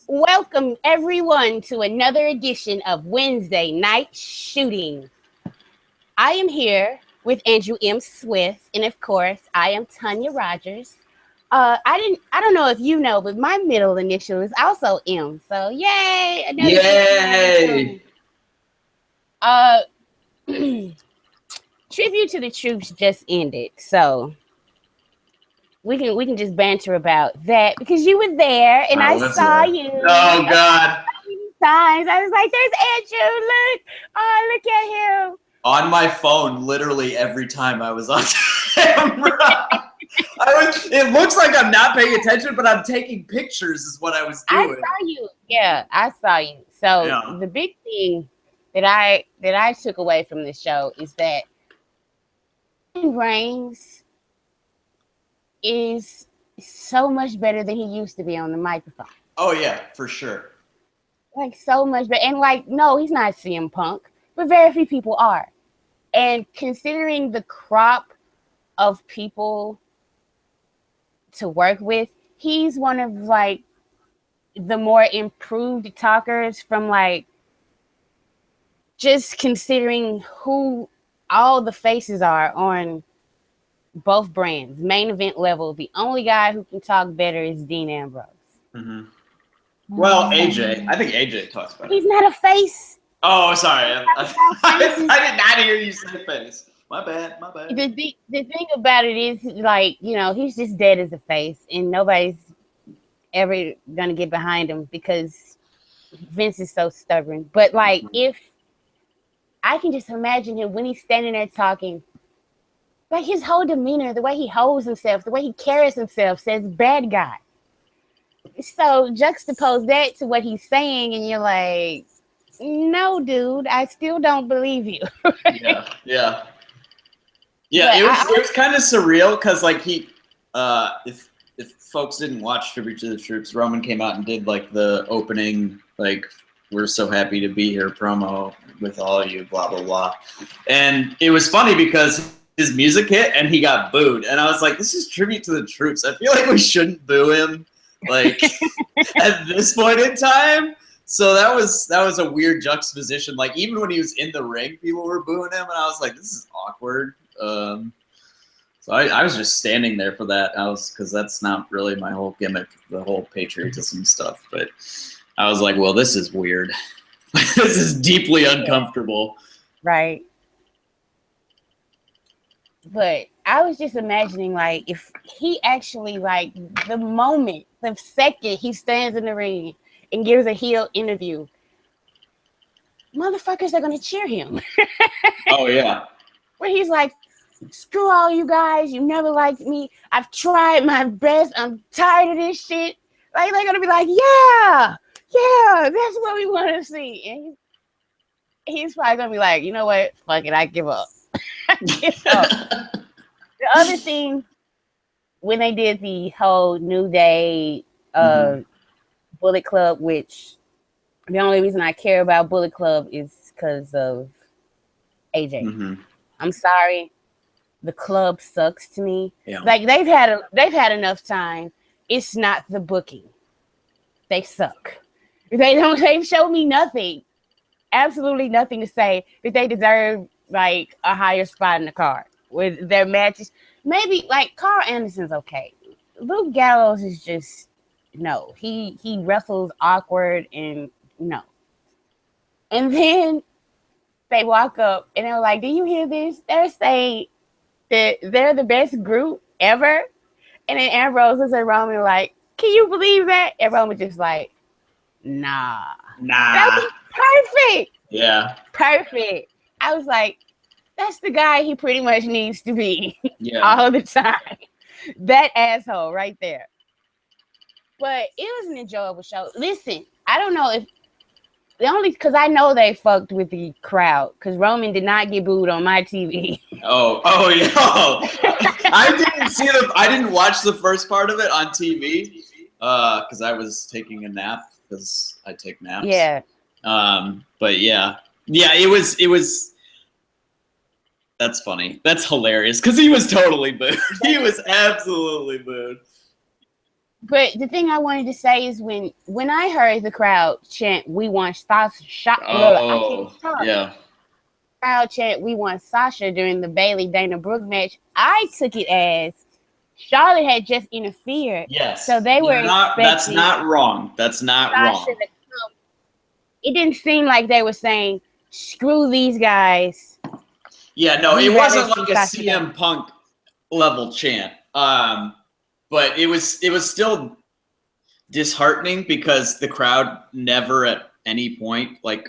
Welcome everyone to another edition of Wednesday Night Shooting. I am here with andrewmswift, and of course, I am Tonya Rodgers. I don't know if you know, but my middle initial is also M. So yay! Yay! Tribute to the Troops just ended, so we can just banter about that because you were there and I saw you. Oh God! Times I was like, "There's Andrew! Look! Oh, look at him!" On my phone, literally every time I was on camera. It looks like I'm not paying attention, but I'm taking pictures. Is what I was doing. I saw you. Yeah, I saw you. So Yeah. The big thing that I took away from this show is that Reigns is so much better than he used to be on the microphone. Oh yeah, for sure. Like so much better. And like, no, he's not CM Punk, but very few people are. And considering the crop of people to work with, he's one of like the more improved talkers from like just considering who all the faces are on both brands, main event level. The only guy who can talk better is Dean Ambrose. Mm-hmm. Well, AJ. I think AJ talks better. He's not a face. Oh, sorry. I did not hear you say face. My bad. The thing about it is, like, you know, he's just dead as a face, and nobody's ever gonna get behind him because Vince is so stubborn. But like, if I can just imagine him when he's standing there talking. Like his whole demeanor, the way he holds himself, the way he carries himself says bad guy. So juxtapose that to what he's saying and you're like, no, dude, I still don't believe you. Yeah. It was kind of surreal because like he, if folks didn't watch Tribute to the Troops, Roman came out and did like the opening, like, we're so happy to be here promo with all of you, blah, blah, blah. And it was funny because his music hit and he got booed. And I was like, this is Tribute to the Troops. I feel like we shouldn't boo him, like, at this point in time. So that was a weird juxtaposition. Like, even when he was in the ring, people were booing him. And I was like, this is awkward. So I was just standing there for that. Because that's not really my whole gimmick, the whole patriotism stuff. But I was like, well, this is weird. This is deeply uncomfortable. Right. But I was just imagining, like, if he actually, like, the second he stands in the ring and gives a heel interview, motherfuckers are going to cheer him. Oh, yeah. Where he's like, screw all you guys. You never liked me. I've tried my best. I'm tired of this shit. Like, they're going to be like, yeah, that's what we want to see. And he's probably going to be like, you know what? Fuck it. I give up. The other thing, when they did the whole New Day Bullet Club, which the only reason I care about Bullet Club is because of AJ. Mm-hmm. I'm sorry, the club sucks to me. Yeah. Like they've had enough time. It's not the booking. They suck. They've shown me nothing, absolutely nothing to say that they deserve like a higher spot in the card with their matches. Maybe like Carl Anderson's okay. Luke Gallows is just no. He wrestles awkward and no. And then they walk up and they're like, "Do you hear this?" They're saying that they're the best group ever. And then Ambrose looks at Roman like, "Can you believe that?" And Roman just like, Nah. That was perfect. Yeah. Perfect. I was like, that's the guy he pretty much needs to be all the time. That asshole right there. But it was an enjoyable show. Listen, I don't know if because I know they fucked with the crowd because Roman did not get booed on my TV. Oh yeah. I didn't watch the first part of it on TV because I was taking a nap because I take naps. Yeah. But yeah, it was. That's funny. That's hilarious because he was totally booed. He was absolutely booed. But the thing I wanted to say is when I heard the crowd chant, "We want Sasha," Yeah. Crowd chant, "We want Sasha" during the Bayley Dana Brooke match. I took it as Charlotte had just interfered. Yes. So they were expecting that's not wrong. That's not Sasha wrong. to come. It didn't seem like they were saying, "Screw these guys." Yeah, no, it wasn't like a CM Punk level chant. But it was still disheartening because the crowd never at any point like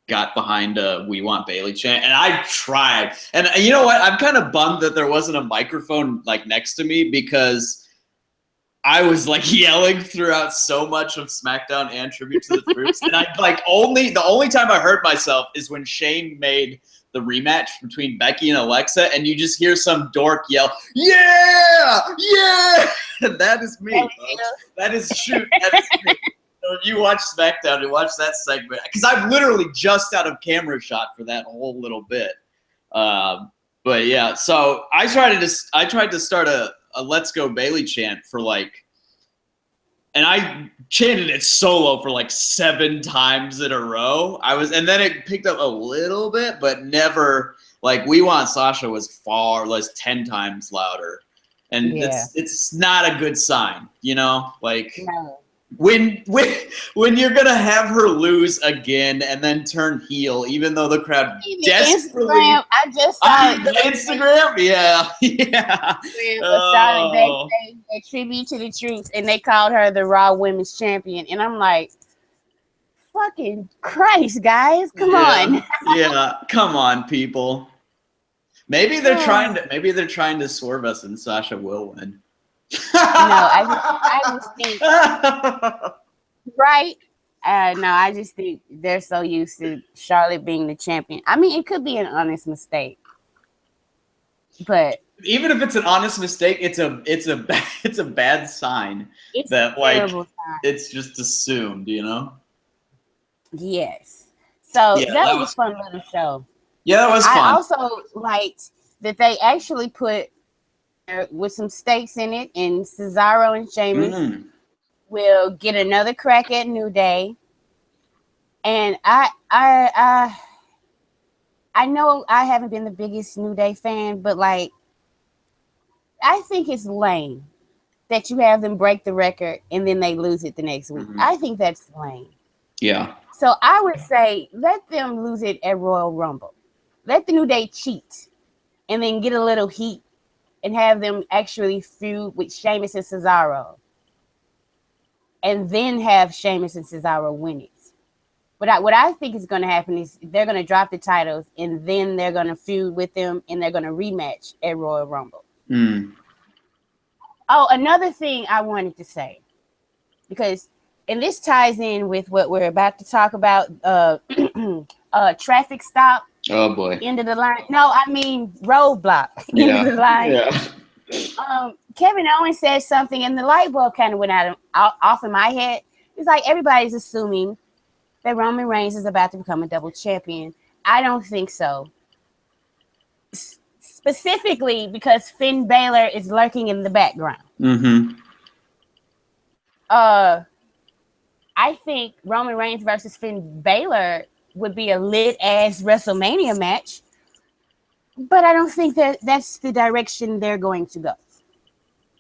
got behind a "We want Bayley" chant, and I tried. And you know what? I'm kind of bummed that there wasn't a microphone like next to me because I was like yelling throughout so much of SmackDown and Tribute to the Troops, and I like the only time I heard myself is when Shane made the rematch between Becky and Alexa, and you just hear some dork yell, "Yeah, yeah!" That is me, folks. That is shoot. That is me. So if you watch SmackDown and watch that segment, because I'm literally just out of camera shot for that whole little bit. But yeah, so I tried to start a "Let's Go Bayley" chant for like, and I chanted it solo for like 7 times in a row. And then it picked up a little bit, but never like "We want Sasha" was far less 10 times louder. And it's not a good sign, you know? Like when you're gonna have her lose again and then turn heel, even though the crowd desperately. Instagram, I just saw it. Instagram, yeah. Charlotte backstage a tribute to the troops, and they called her the Raw Women's Champion, and I'm like, fucking Christ, guys, come on. Yeah, come on, people. Maybe they're trying to swerve us, and Sasha will win. No, I just think right. No, I just think they're so used to Charlotte being the champion. I mean, it could be an honest mistake, but even if it's an honest mistake, it's a bad sign. It's that like sign. It's just assumed, you know. Yes. So that was a fun little show. Yeah, that was fun. I also liked that they actually put with some stakes in it, and Cesaro and Sheamus will get another crack at New Day. And I know I haven't been the biggest New Day fan, but like I think it's lame that you have them break the record and then they lose it the next week. I think that's lame. Yeah. So I would say let them lose it at Royal Rumble. Let the New Day cheat and then get a little heat and have them actually feud with Sheamus and Cesaro. And then have Sheamus and Cesaro win it. But what I think is going to happen is they're going to drop the titles and then they're going to feud with them and they're going to rematch at Royal Rumble. Oh, another thing I wanted to say, because, and this ties in with what we're about to talk about, traffic stop. Oh boy. End of the line. No, I mean roadblock. End of the line. Yeah. Kevin Owens said something and the light bulb kind of went off in my head. It's like everybody's assuming that Roman Reigns is about to become a double champion. I don't think so. Specifically because Finn Balor is lurking in the background. I think Roman Reigns versus Finn Balor would be a lit-ass WrestleMania match, but I don't think that that's the direction they're going to go.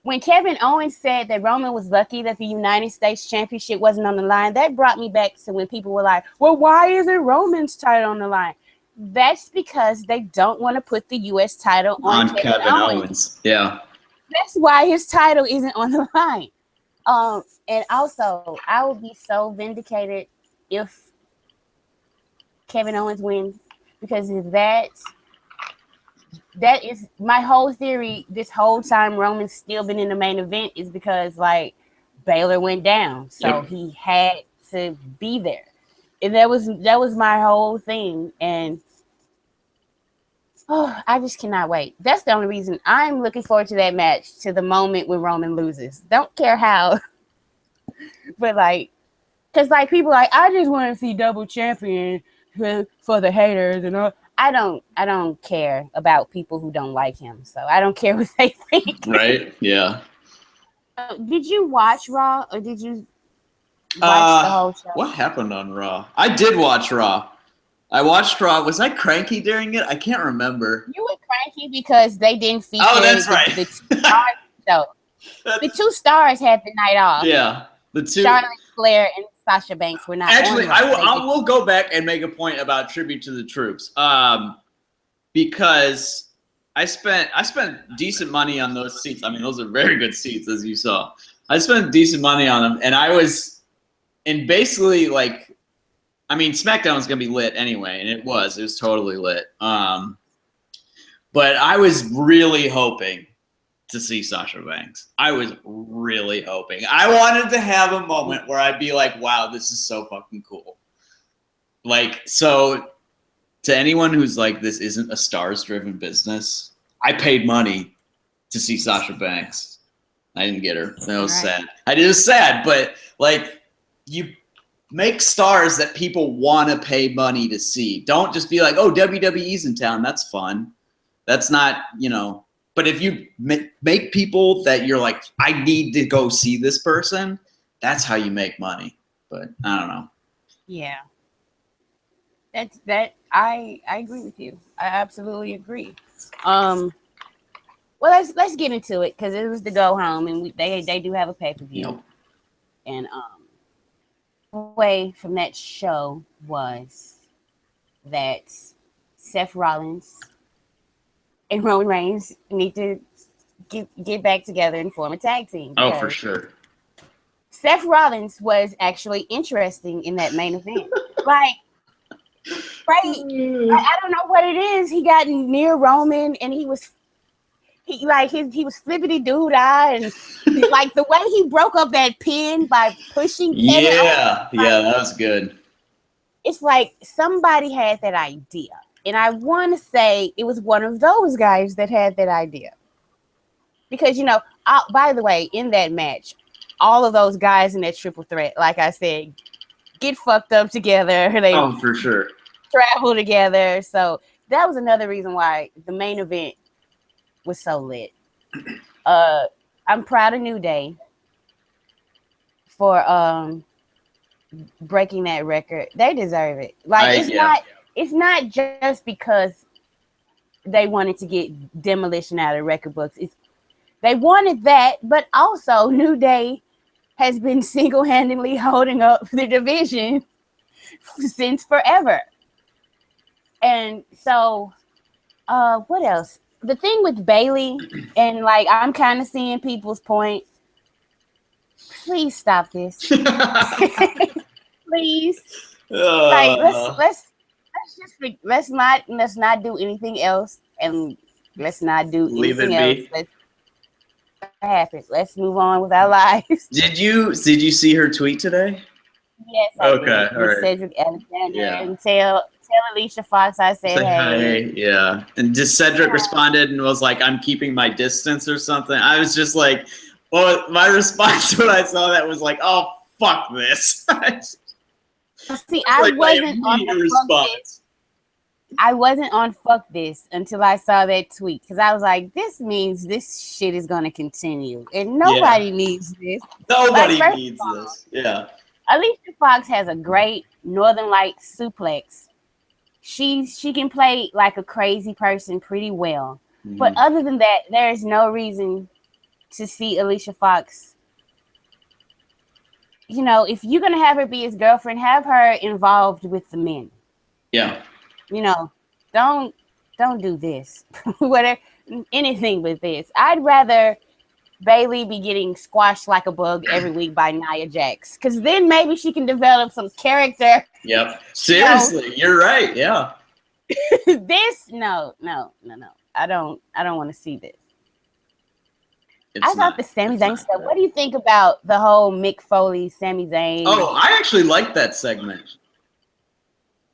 When Kevin Owens said that Roman was lucky that the United States Championship wasn't on the line, that brought me back to when people were like, well, why isn't Roman's title on the line? That's because they don't want to put the U.S. title on Kevin Owens. Yeah. That's why his title isn't on the line. And also, I would be so vindicated if Kevin Owens wins, because that is my whole theory. This whole time Roman's still been in the main event is because like Balor went down, so he had to be there, and that was my whole thing. And I just cannot wait. That's the only reason I'm looking forward to that match, to the moment when Roman loses. Don't care how, but like, because like people are like, I just want to see double champion for the haters and all. I don't care about people who don't like him, so I don't care what they think. Right? Yeah. Did you watch Raw or did you watch the whole show? What happened on Raw? I did watch Raw. I watched Raw. Was I cranky during it? I can't remember. You were cranky because they didn't feature that's right. the 2 stars. So the 2 stars had the night off. Yeah, the 2. Charlotte Flair and Sasha Banks were not. Actually, I will go back and make a point about Tribute to the Troops, because I spent decent money on those seats. I mean, those are very good seats, as you saw. I spent decent money on them, and basically like. I mean, SmackDown was going to be lit anyway, and it was totally lit. But I was really hoping to see Sasha Banks. I was really hoping. I wanted to have a moment where I'd be like, wow, this is so fucking cool. Like, so to anyone who's like, this isn't a stars-driven business, I paid money to see Sasha Banks. I didn't get her. That was sad. It was sad, but like, you make stars that people want to pay money to see. Don't just be like, oh, WWE's in town. That's fun. That's not, but if you make people that you're like, I need to go see this person, that's how you make money. But I don't know. Yeah. I agree with you. I absolutely agree. Well, let's get into it because it was the go home and they do have a pay-per-view. Yep. And away from that show was that Seth Rollins and Roman Reigns need to get back together and form a tag team. Oh, for sure. Seth Rollins was actually interesting in that main event. Like, right? I don't know what it is. He got near Roman and he was flippity doo-dah, and like the way he broke up that pin by pushing Kevin that was good. It's like somebody had that idea, and I want to say it was one of those guys that had that idea, because by the way, in that match, all of those guys in that triple threat, like I said, get fucked up together. They for sure travel together, so that was another reason why the main event was so lit. I'm proud of New Day for breaking that record. They deserve it. Like it's not just because they wanted to get Demolition out of record books. They wanted that, but also New Day has been single-handedly holding up the division since forever. And so what else? The thing with Bayley, and like I'm kind of seeing people's point. Please stop this. Please. Like let's not do anything else, and let's not do anything else. Let's happen. Let's move on with our lives. Did you see her tweet today? Yes. Okay. All right. Cedric Alexander and tell Alicia Fox I said hey. Yeah. And just Cedric responded and was like, I'm keeping my distance or something. I was just like, well, my response when I saw that was like, oh, fuck this. See, I wasn't on fuck this until I saw that tweet, because I was like, this means this shit is going to continue. And nobody needs this. Nobody needs this. Yeah. Alicia Fox has a great Northern Light suplex. She can play like a crazy person pretty well. Mm-hmm. But other than that, there is no reason to see Alicia Fox. If you're going to have her be his girlfriend, have her involved with the men. Yeah. Don't do this. Whatever, anything with this. I'd rather Bayley be getting squashed like a bug every week by Nia Jax, because then maybe she can develop some character. Yep. Seriously, you're right. Yeah. This no. I don't want to see this. I thought the Sami Zayn stuff. What do you think about the whole Mick Foley, Sami Zayn? Oh, I actually liked that segment.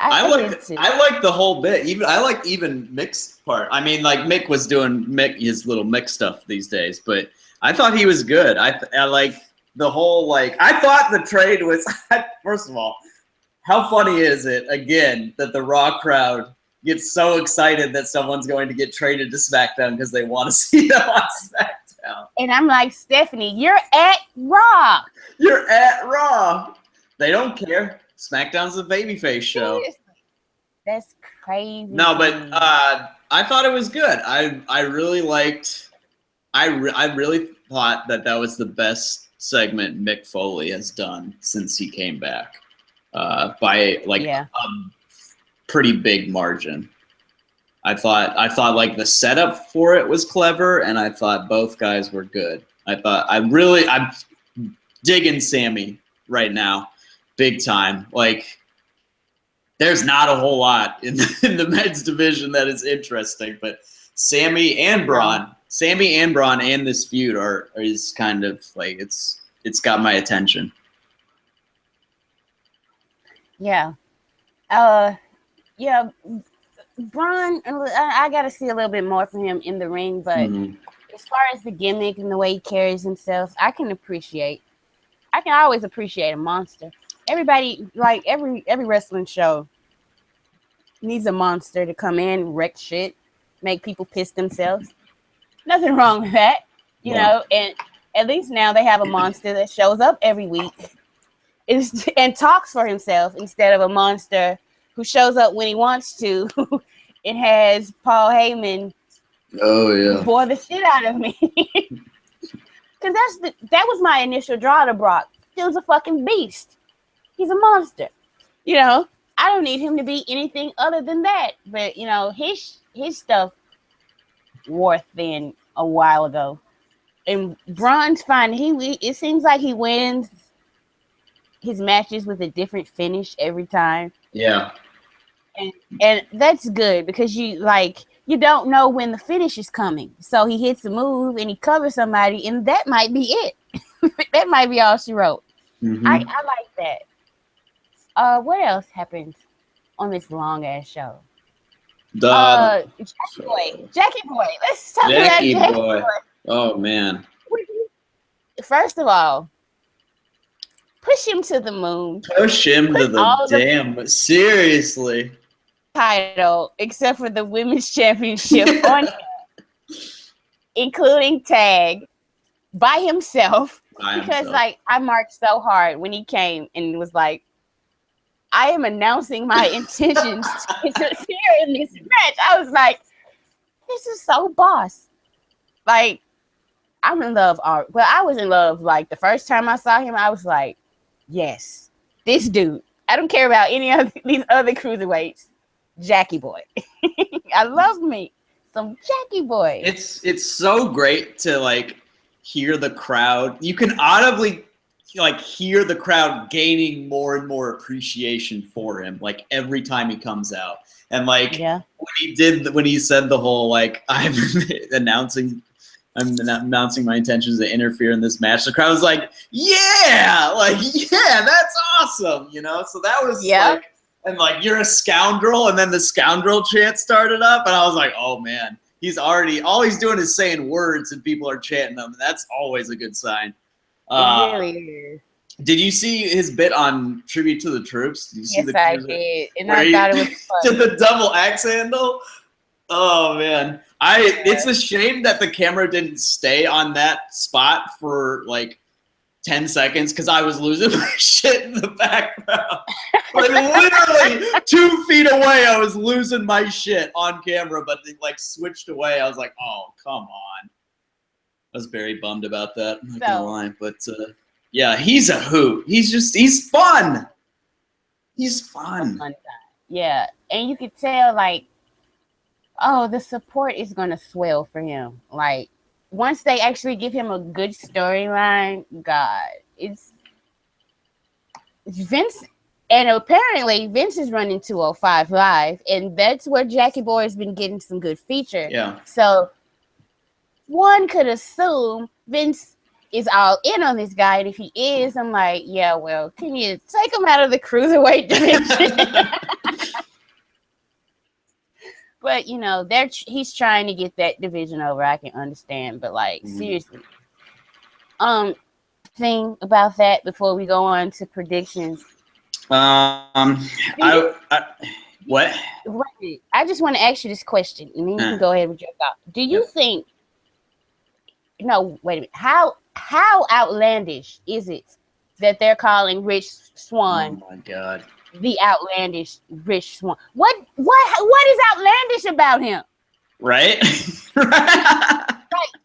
I like the whole bit. I like even Mick's part. I mean, like Mick was doing his little Mick stuff these days, but I thought he was good. I like the whole I thought the trade was first of all, how funny is it again that the Raw crowd gets so excited that someone's going to get traded to SmackDown because they want to see them on SmackDown. SmackDown. And I'm like, Stephanie, you're at Raw. You're at Raw. They don't care. SmackDown's a babyface show. Seriously. That's crazy. No, but I thought it was good. I really liked. I really thought that was the best segment Mick Foley has done since he came back, by like a pretty big margin. I thought like the setup for it was clever, and I thought both guys were good. I'm digging Sami right now, big time. Like, there's not a whole lot in the men's division that is interesting, but Sami and Braun and this feud is kind of like it's got my attention. Yeah. Yeah. Braun, I got to see a little bit more from him in the ring, but as far as the gimmick and the way he carries himself, I can always appreciate a monster. Everybody, like every wrestling show needs a monster to come in, wreck shit, make people piss themselves. Nothing wrong with that, you know, and at least now they have a monster that shows up every week and talks for himself instead of a monster who shows up when he wants to and has Paul Heyman bore the shit out of me. Because that was my initial draw to Brock. He was a fucking beast. He's a monster. You know, I don't need him to be anything other than that. But, you know, his stuff wore thin a while ago. And Braun's fine. It seems like he wins his matches with a different finish every time. Yeah. And that's good because you don't know when the finish is coming. So he hits a move and he covers somebody, and that might be it. That might be all she wrote. Mm-hmm. I like that. What else happened on this long ass show? Jackie Boy. Let's talk about Jackie Boy. Oh man. First of all, push him to the moon. Push him to the damn. Seriously. Title, except for the women's championship on him, including tag by himself. Because like I marked so hard when he came and was like, I am announcing my intentions to interfere in this match. I was like, this is so boss. Like, I'm in love. Well, I was in love. Like the first time I saw him, I was like, yes, this dude. I don't care about any of these other cruiserweights. Jackie Boy. I love me some Jackie Boy. It's so great to like hear the crowd. You can audibly like hear the crowd gaining more and more appreciation for him like every time he comes out. And like when he said the whole like I'm announcing my intentions to interfere in this match, the crowd was like, yeah, that's awesome, you know? So that was like, and like, you're a scoundrel, and then the scoundrel chant started up, and I was like, oh man, all he's doing is saying words, and people are chanting them, and that's always a good sign. It really is. Did you see his bit on Tribute to the Troops? Did you see I did, and I thought it was fun. Did the double axe handle? Oh man, it's a shame that the camera didn't stay on that spot for like 10 seconds because I was losing my shit in the background. Like literally 2 feet away, I was losing my shit on camera, but it like switched away. I was like, oh, come on. I was very bummed about that. I'm not gonna lie, but yeah, he's a hoot. He's fun. He's fun. Yeah, and you could tell like, oh, the support is gonna swell for him. Like, once they actually give him a good storyline, God, it's Vince. And apparently Vince is running 205 Live, and that's where Jackie Boy has been getting some good feature. Yeah. So one could assume Vince is all in on this guy, and if he is, I'm like, yeah, well, can you take him out of the cruiserweight division? But you know, he's trying to get that division over. I can understand, but like seriously, thing about that before we go on to predictions. What? I just want to ask you this question, and then you can go ahead with your thought. Do you think no, wait a minute. How outlandish is it that they're calling Rich Swann? Oh my God. The outlandish Rich Swann. What is outlandish about him? Right?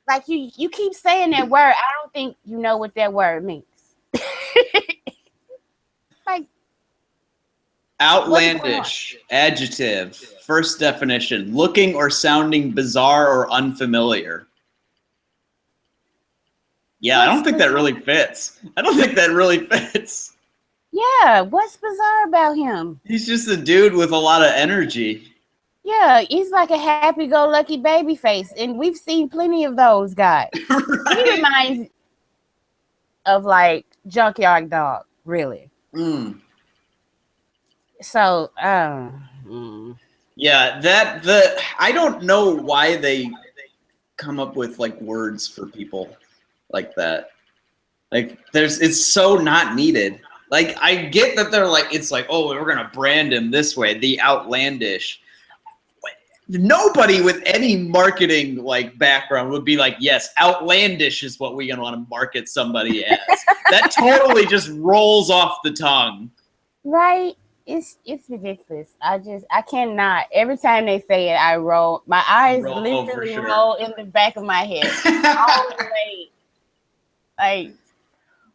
Like you keep saying that word. I don't think you know what that word means. Like outlandish, adjective, first definition, looking or sounding bizarre or unfamiliar. Yeah, I don't think that really fits. Yeah, what's bizarre about him? He's just a dude with a lot of energy. Yeah, he's like a happy-go-lucky baby face, and we've seen plenty of those guys. Right? He reminds of like Junkyard Dog, really. Mm. So, yeah, I don't know why they come up with like words for people like that. Like, it's so not needed. Like, I get that they're like, it's like, oh, we're gonna brand him this way, the outlandish. Nobody with any marketing like background would be like, yes, outlandish is what we're gonna want to market somebody as. That totally just rolls off the tongue. Right? It's ridiculous. I cannot. Every time they say it, I roll. My eyes literally roll in the back of my head. All the way. Like,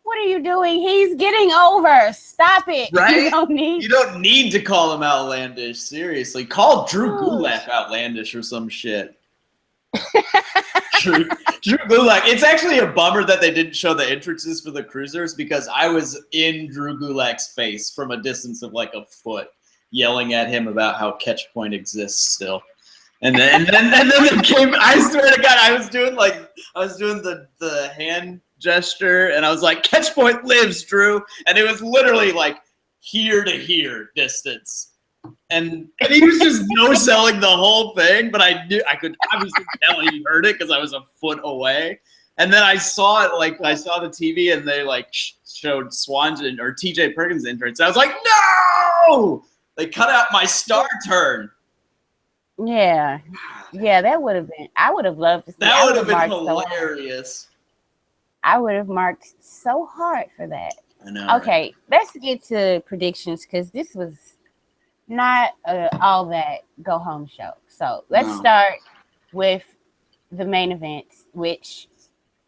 what are you doing? He's getting over. Stop it. Right? You don't need to call him outlandish. Seriously. Call Drew Gulak outlandish or some shit. Drew Gulak. It's actually a bummer that they didn't show the entrances for the cruisers because I was in Drew Gulak's face from a distance of like a foot, yelling at him about how Catch Point exists still. And then it came. I swear to God, I was doing the hand gesture, and I was like, "Catch Point lives, Drew," and it was literally like here to here distance. And he was just no-selling the whole thing, but I knew I could obviously tell he heard it because I was a foot away. And then I saw it, like I saw the TV, and they like showed Swan's or TJ Perkins' entrance. I was like, no! They cut out my star turn. Yeah, that would have been. I would have loved to see. That would have been hilarious. I would have marked so hard for that. I know. Okay, right? Let's get to predictions because this was not all that go home show. So let's start with the main event, which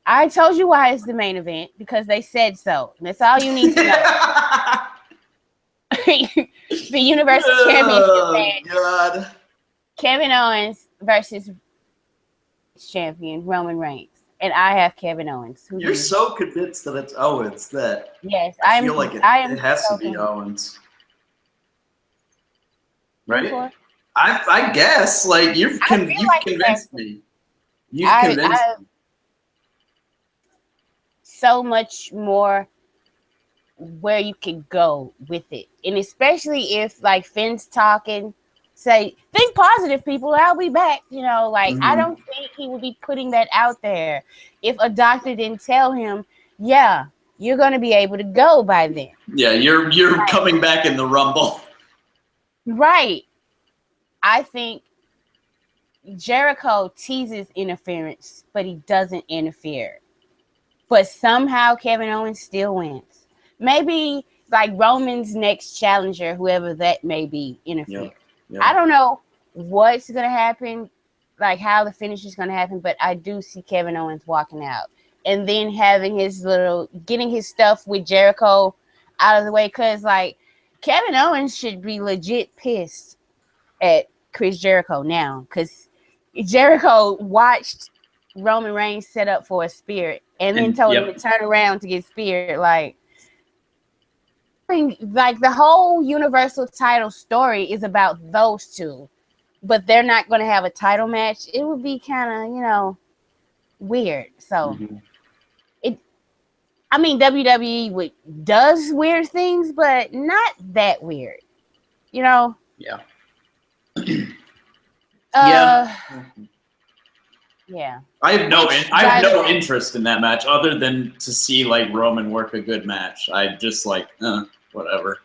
I told you why it's the main event because they said so. That's all you need to know. The Universal Championship match. God. Kevin Owens versus champion Roman Reigns. And I have Kevin Owens. You're so convinced that it's Owens that yes, I feel like it has to be Owens. Right? I guess. Like you've convinced me. You've convinced me. So much more where you can go with it. And especially if like Finn's talking, say, think positive, people. I'll be back. You know, like I don't think he would be putting that out there if a doctor didn't tell him, yeah, you're gonna be able to go by then. Yeah, you're coming back in the Rumble. Right. I think Jericho teases interference, but he doesn't interfere. But somehow Kevin Owens still wins. Maybe like Roman's next challenger, whoever that may be, interfere. Yeah. I don't know what's going to happen, like how the finish is going to happen, but I do see Kevin Owens walking out and then having getting his stuff with Jericho out of the way. Cause like Kevin Owens should be legit pissed at Chris Jericho now. Cause Jericho watched Roman Reigns set up for a spear and then told him to turn around to get speared. Like the whole Universal title story is about those two, but they're not going to have a title match. It would be kind of, weird. So WWE does weird things, but not that weird, Yeah. Yeah. I have no interest in that match other than to see like Roman work a good match. I just like whatever.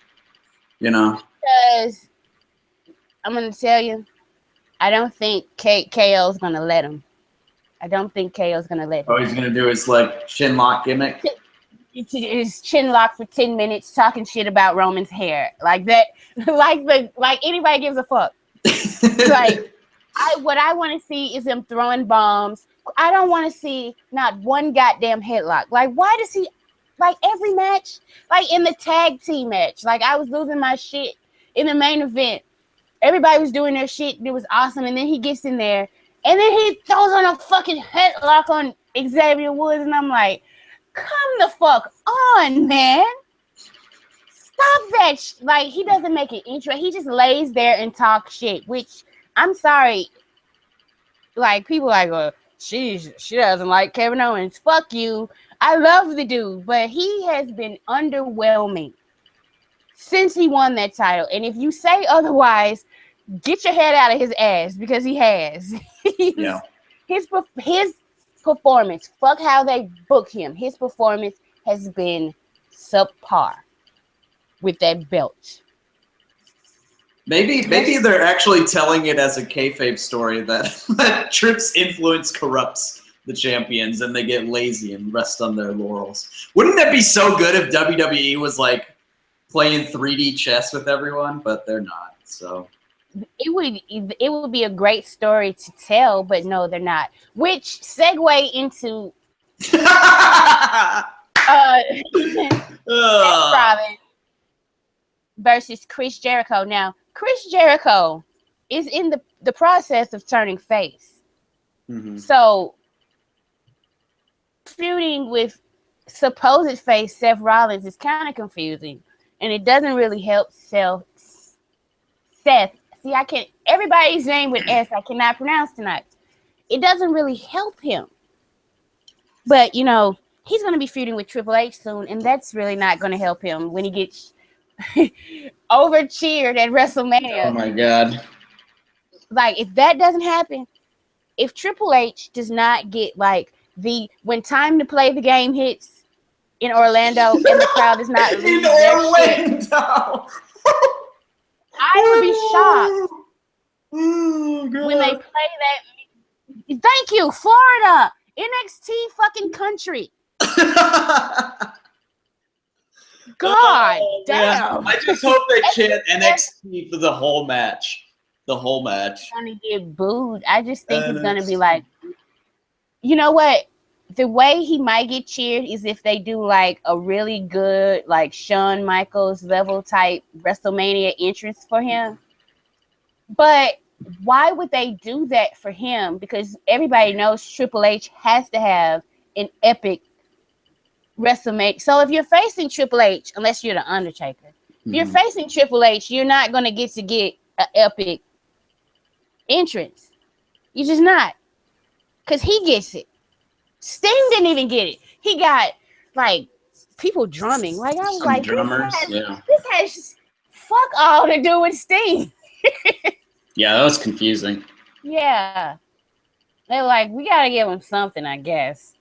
Because I'm gonna tell you, I don't think KO is gonna let him. I don't think KO's gonna let him. Oh, he's gonna do his like chin lock gimmick. His chin lock for 10 minutes, talking shit about Roman's hair, like that, like anybody gives a fuck. Like, what I want to see is him throwing bombs. I don't want to see not one goddamn headlock. Like, why does he? Like every match, like in the tag team match, like I was losing my shit in the main event. Everybody was doing their shit. It was awesome. And then he gets in there and then he throws on a fucking headlock on Xavier Woods. And I'm like, come the fuck on, man. Stop that. Like, he doesn't make an intro. He just lays there and talks shit, which I'm sorry. Like, people like, she doesn't like Kevin Owens. Fuck you. I love the dude, but he has been underwhelming since he won that title. And if you say otherwise, get your head out of his ass, because he has. His performance, fuck how they book him. His performance has been subpar with that belt. Maybe they're actually telling it as a kayfabe story that Tripp's influence corrupts the champions and they get lazy and rest on their laurels. Wouldn't that be so good if WWE was like playing 3D chess with everyone? But they're not. So it would be a great story to tell, but no, they're not. Which segue into Seth Rollins versus Chris Jericho. Now, Chris Jericho is in the process of turning face. Mm-hmm. So feuding with supposed face Seth Rollins is kind of confusing, and it doesn't really help Seth. See, I can't. Everybody's name with S I cannot pronounce tonight. It doesn't really help him. But you know, he's going to be feuding with Triple H soon, and that's really not going to help him when he gets over cheered at WrestleMania. Oh my God! Like, if that doesn't happen, if Triple H does not get like when time to play the game hits in Orlando and the crowd is not in Orlando, I would be shocked when they play that. Thank you, Florida, NXT fucking country. God damn! I just hope they chant NXT for the whole match. The whole match. It's gonna get booed. I just think it's gonna be like, you know what? The way he might get cheered is if they do like a really good, like Shawn Michaels level type WrestleMania entrance for him. But why would they do that for him? Because everybody knows Triple H has to have an epic WrestleMania. So if you're facing Triple H, unless you're the Undertaker, if you're facing Triple H, you're not gonna get an epic entrance. You're just not. Because he gets it. Sting didn't even get it. He got like people drumming. Like, I was like, drummers. This has fuck all to do with Sting. Yeah, that was confusing. Yeah. They were like, we gotta give him something, I guess.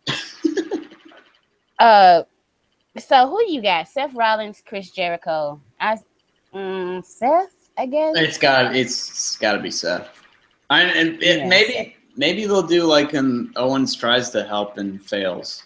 So who you got? Seth Rollins, Chris Jericho. Seth, I guess. It's gotta be Seth. Maybe they'll do like an Owens tries to help and fails,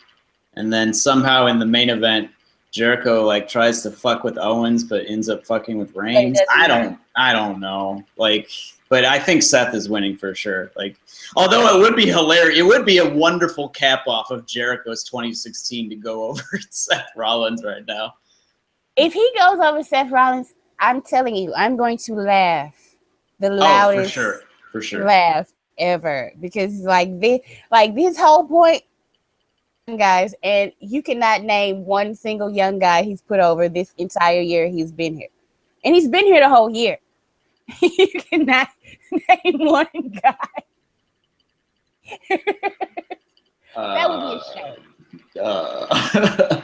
and then somehow in the main event Jericho like tries to fuck with Owens but ends up fucking with Reigns. I don't know. Like, but I think Seth is winning for sure. Like, although it would be hilarious, it would be a wonderful cap off of Jericho's 2016 to go over Seth Rollins right now. If he goes over Seth Rollins, I'm telling you, I'm going to laugh the loudest for sure. laugh ever, because this whole point, guys, and you cannot name one single young guy he's put over this entire year he's been here, and he's been here the whole year. You cannot name one guy. That would be a shame.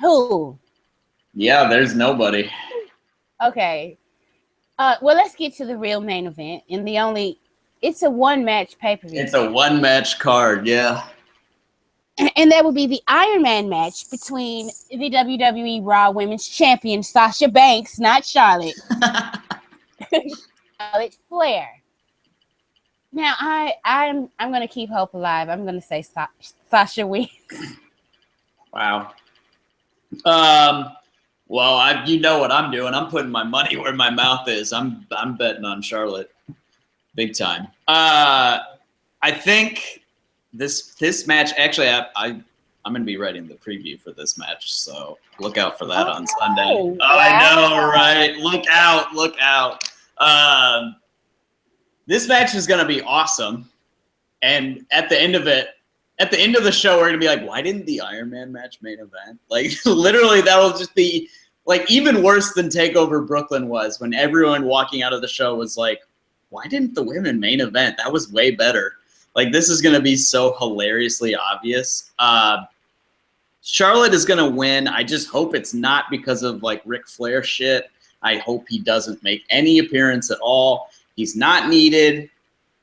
Who? Yeah, there's nobody. Okay. Well, let's get to the real main event, and it's a one-match pay-per-view. It's a one-match card, yeah. And that would be the Iron Man match between the WWE Raw Women's Champion Sasha Banks, not Charlotte. Charlotte Flair. Now I'm gonna keep hope alive. I'm gonna say Sasha wins. Wow. Well, you know what I'm doing. I'm putting my money where my mouth is. I'm betting on Charlotte, big time. I think this match. Actually, I'm going to be writing the preview for this match, so look out for that on Sunday. Oh, wow. I know, right? Look out! This match is going to be awesome, and at the end of it. At the end of the show, we're going to be like, why didn't the Iron Man match main event? Like, literally, that'll just be, like, even worse than TakeOver Brooklyn was when everyone walking out of the show was like, why didn't the women main event? That was way better. Like, this is going to be so hilariously obvious. Charlotte is going to win. I just hope it's not because of, like, Ric Flair shit. I hope he doesn't make any appearance at all. He's not needed.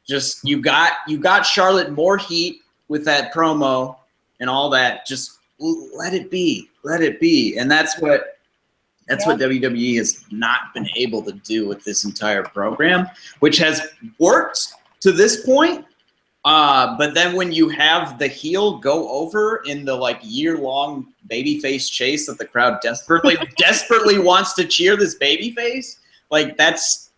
Just, you got Charlotte more heat with that promo and all that. Just let it be. And that's what WWE has not been able to do with this entire program, which has worked to this point. But then when you have the heel go over in the like year-long babyface chase that the crowd desperately wants to cheer this babyface, like that's,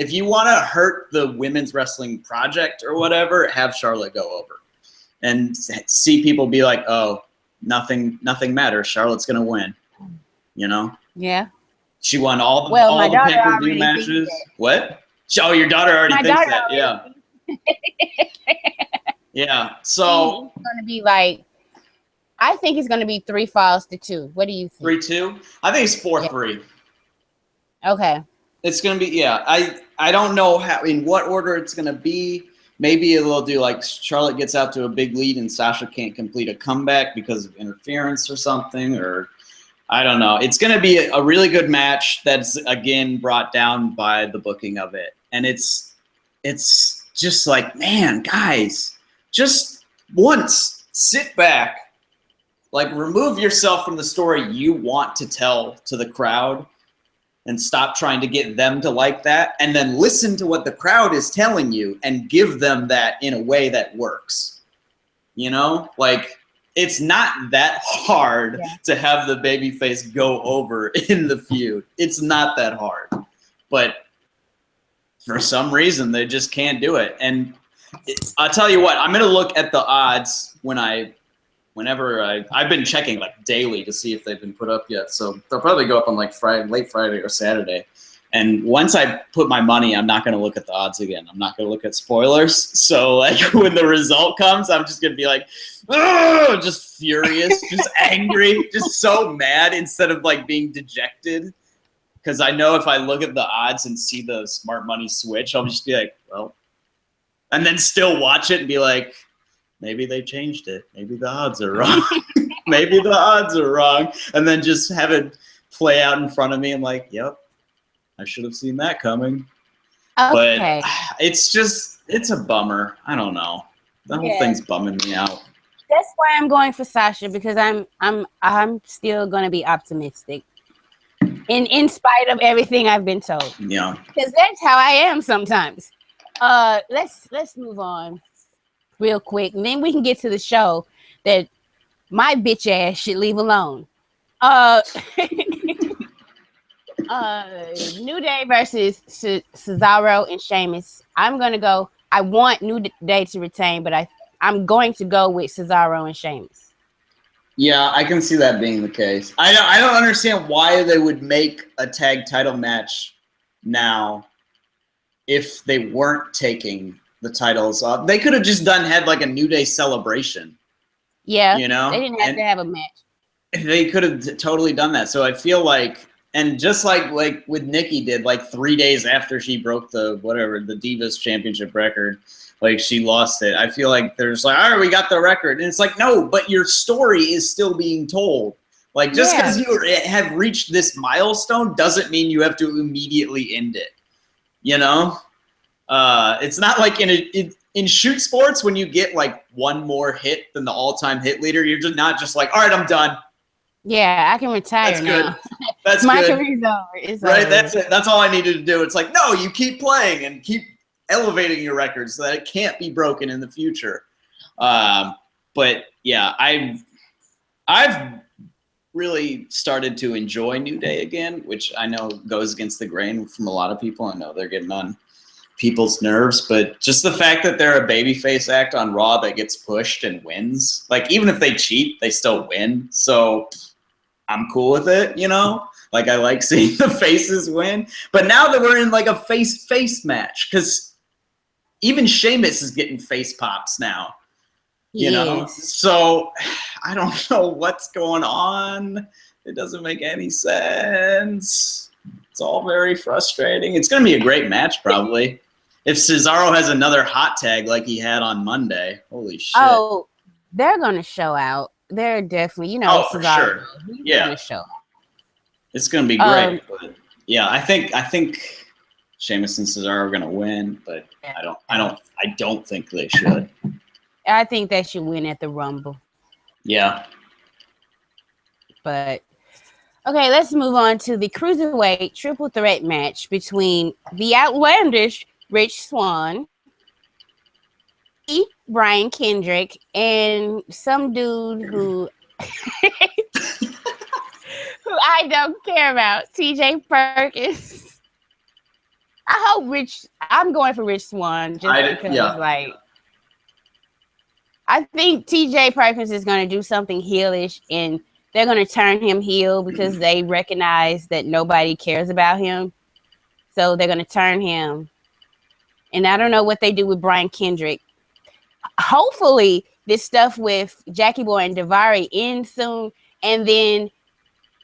if you want to hurt the women's wrestling project or whatever, have Charlotte go over and see people be like, oh, nothing matters. Charlotte's going to win, you know? Yeah. She won all the pay-per-view matches. What? Oh, your daughter already thinks that. Yeah. Yeah. So it's going to be like, I think it's going to be 3 falls to 2. What do you think? 3-2? I think it's 4-3. Okay. It's going to be, yeah. I don't know in what order it's going to be. Maybe it'll do like Charlotte gets out to a big lead and Sasha can't complete a comeback because of interference or something, or I don't know. It's going to be a really good match that's, again, brought down by the booking of it. And it's just like, man, guys, just once sit back, like remove yourself from the story you want to tell to the crowd and stop trying to get them to like that, and then listen to what the crowd is telling you and give them that in a way that works. You know? Like, it's not that hard to have the babyface go over in the feud. It's not that hard. But for some reason, they just can't do it. And I'll tell you what, I'm going to look at the odds whenever I've been checking like daily to see if they've been put up yet. So they'll probably go up on like late Friday or Saturday. And once I put my money, I'm not going to look at the odds again. I'm not going to look at spoilers. So like when the result comes, I'm just going to be like, oh, just furious, just angry, just so mad instead of like being dejected. Because I know if I look at the odds and see the smart money switch, I'll just be like, well, and then still watch it and be like, maybe they changed it. Maybe the odds are wrong. Maybe the odds are wrong. And then just have it play out in front of me. I'm like, yep, I should have seen that coming. Okay. But it's a bummer. I don't know. The whole thing's bumming me out. That's why I'm going for Sasha, because I'm still going to be optimistic. In spite of everything I've been told. Yeah. Because that's how I am sometimes. Let's move on real quick, and then we can get to the show that my bitch ass should leave alone. New Day versus Cesaro and Sheamus. I'm gonna go. I want New Day to retain, but I'm going to go with Cesaro and Sheamus. Yeah, I can see that being the case. I don't understand why they would make a tag title match now if they weren't taking the titles off. They could have just had like a New Day celebration. Yeah, you know, they didn't have to have a match. They could have totally done that. So I feel like, and just like with Nikki did, like 3 days after she broke the Divas Championship record, like she lost it. I feel like there's like, all right, we got the record, and it's like, no, but your story is still being told. Like just because you have reached this milestone doesn't mean you have to immediately end it. You know, it's not like in shoot sports when you get like one more hit than the all-time hit leader, you're just not just like, all right, I'm done. Yeah, I can retire That's now. Good. That's my good. career's over. It's right. over. That's it. That's all I needed to do. It's like, no, you keep playing and keep elevating your record so that it can't be broken in the future. But yeah, I've really started to enjoy New Day again, which I know goes against the grain from a lot of people. I know they're getting on people's nerves, but just the fact that they're a babyface act on Raw that gets pushed and wins, like even if they cheat, they still win. So I'm cool with it, you know? Like I like seeing the faces win. But now that we're in like a face-face match, because even Sheamus is getting face pops now. You know, so I don't know what's going on. It doesn't make any sense. It's all very frustrating. It's going to be a great match, probably. If Cesaro has another hot tag like he had on Monday, holy shit. Oh, they're going to show out. They're definitely, you know, for Cesaro. sure. He's going to show out. It's going to be great. But yeah, I think Sheamus and Cesaro are going to win, but I don't think they should. I think they should win at the Rumble. Yeah. But, okay, let's move on to the Cruiserweight triple threat match between the outlandish Rich Swann, Brian Kendrick, and some dude who who I don't care about, TJ Perkins. I'm going for Rich Swann just because, like, I think TJ Perkins is going to do something heelish, and they're going to turn him heel because they recognize that nobody cares about him. So they're going to turn him. And I don't know what they do with Brian Kendrick. Hopefully, this stuff with Jackie Boy and Daivari ends soon, and then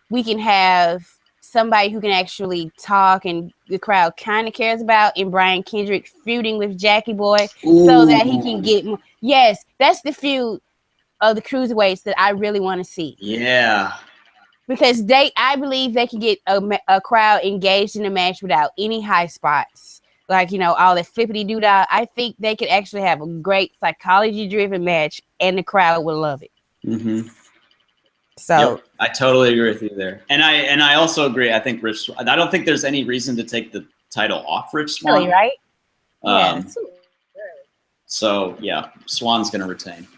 we can have somebody who can actually talk and the crowd kind of cares about, and Brian Kendrick feuding with Jackie Boy so that he can get more. Yes, that's the feud of the cruiserweights that I really want to see. Yeah. Because I believe they can get a crowd engaged in a match without any high spots. Like, you know, all that flippity doo dah. I think they could actually have a great psychology driven match and the crowd will love it. Mm-hmm. So yep, I totally agree with you there. And I also agree. I think I don't think there's any reason to take the title off Rich Swann. Really, right? Yeah. So yeah, Swann's gonna retain.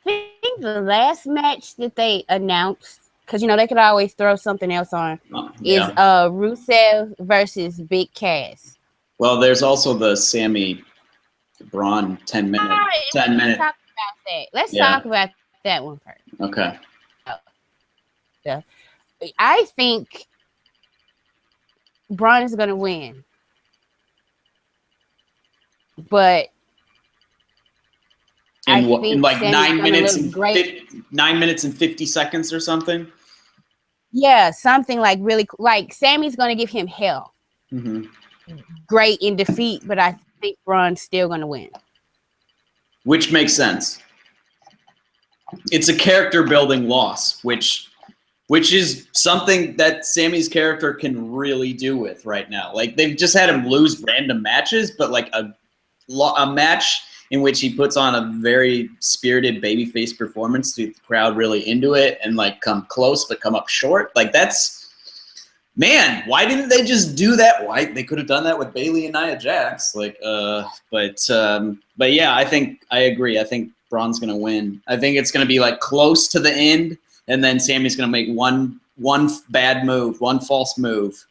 I think the last match that they announced, because you know they could always throw something else on, is Rusev versus Big Cass. Well, there's also the Sami Braun 10 minute. Let's talk about that. Let's talk about that one first. Okay. Yeah. I think Braun is going to win. But in like 9 minutes and 9 minutes and 50 seconds or something? Yeah, something like really like Sammy's going to give him hell. Mm-hmm. Great in defeat, but I think Braun's still going to win. Which makes sense. It's a character building loss, which is something that Sammy's character can really do with right now. Like they've just had him lose random matches, but like a match in which he puts on a very spirited babyface performance to get the crowd really into it and like come close but come up short. Like that's, man, why didn't they just do that? Why they could have done that with Bayley and Nia Jax. Like, but yeah, I agree. I think Braun's gonna win. I think it's gonna be like close to the end, and then Sammy's gonna make one bad move, one false move,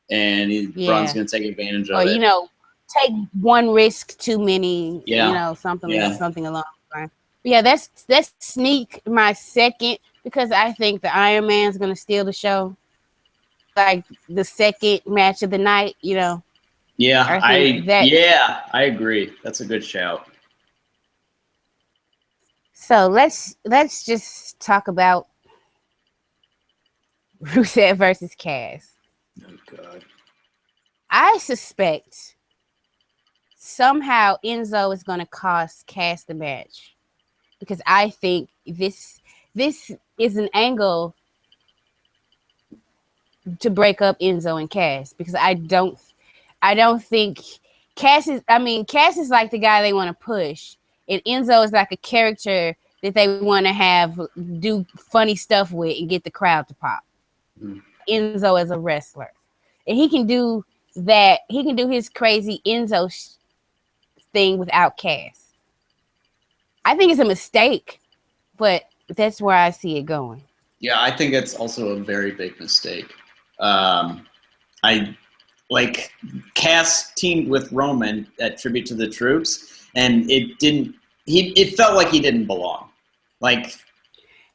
and Braun's gonna take advantage of it. Or you know, take one risk too many. Yeah. You know, something along the line. But yeah, that's sneak my second because I think the Iron Man's gonna steal the show. Like the second match of the night, you know. Yeah, I agree. That's a good shout. So let's just talk about Rusev versus Cass. Oh God. I suspect somehow Enzo is going to cost Cass the match because I think this is an angle to break up Enzo and Cass because I don't think Cass is like the guy they want to push, and Enzo is like a character that they want to have do funny stuff with and get the crowd to pop. Enzo is a wrestler, and he can do that he can do his crazy Enzo thing without Cass. I think it's a mistake, but that's where I see it going. Yeah, I think it's also a very big mistake. I like Cass teamed with Roman at Tribute to the Troops, and it felt like he didn't belong. Like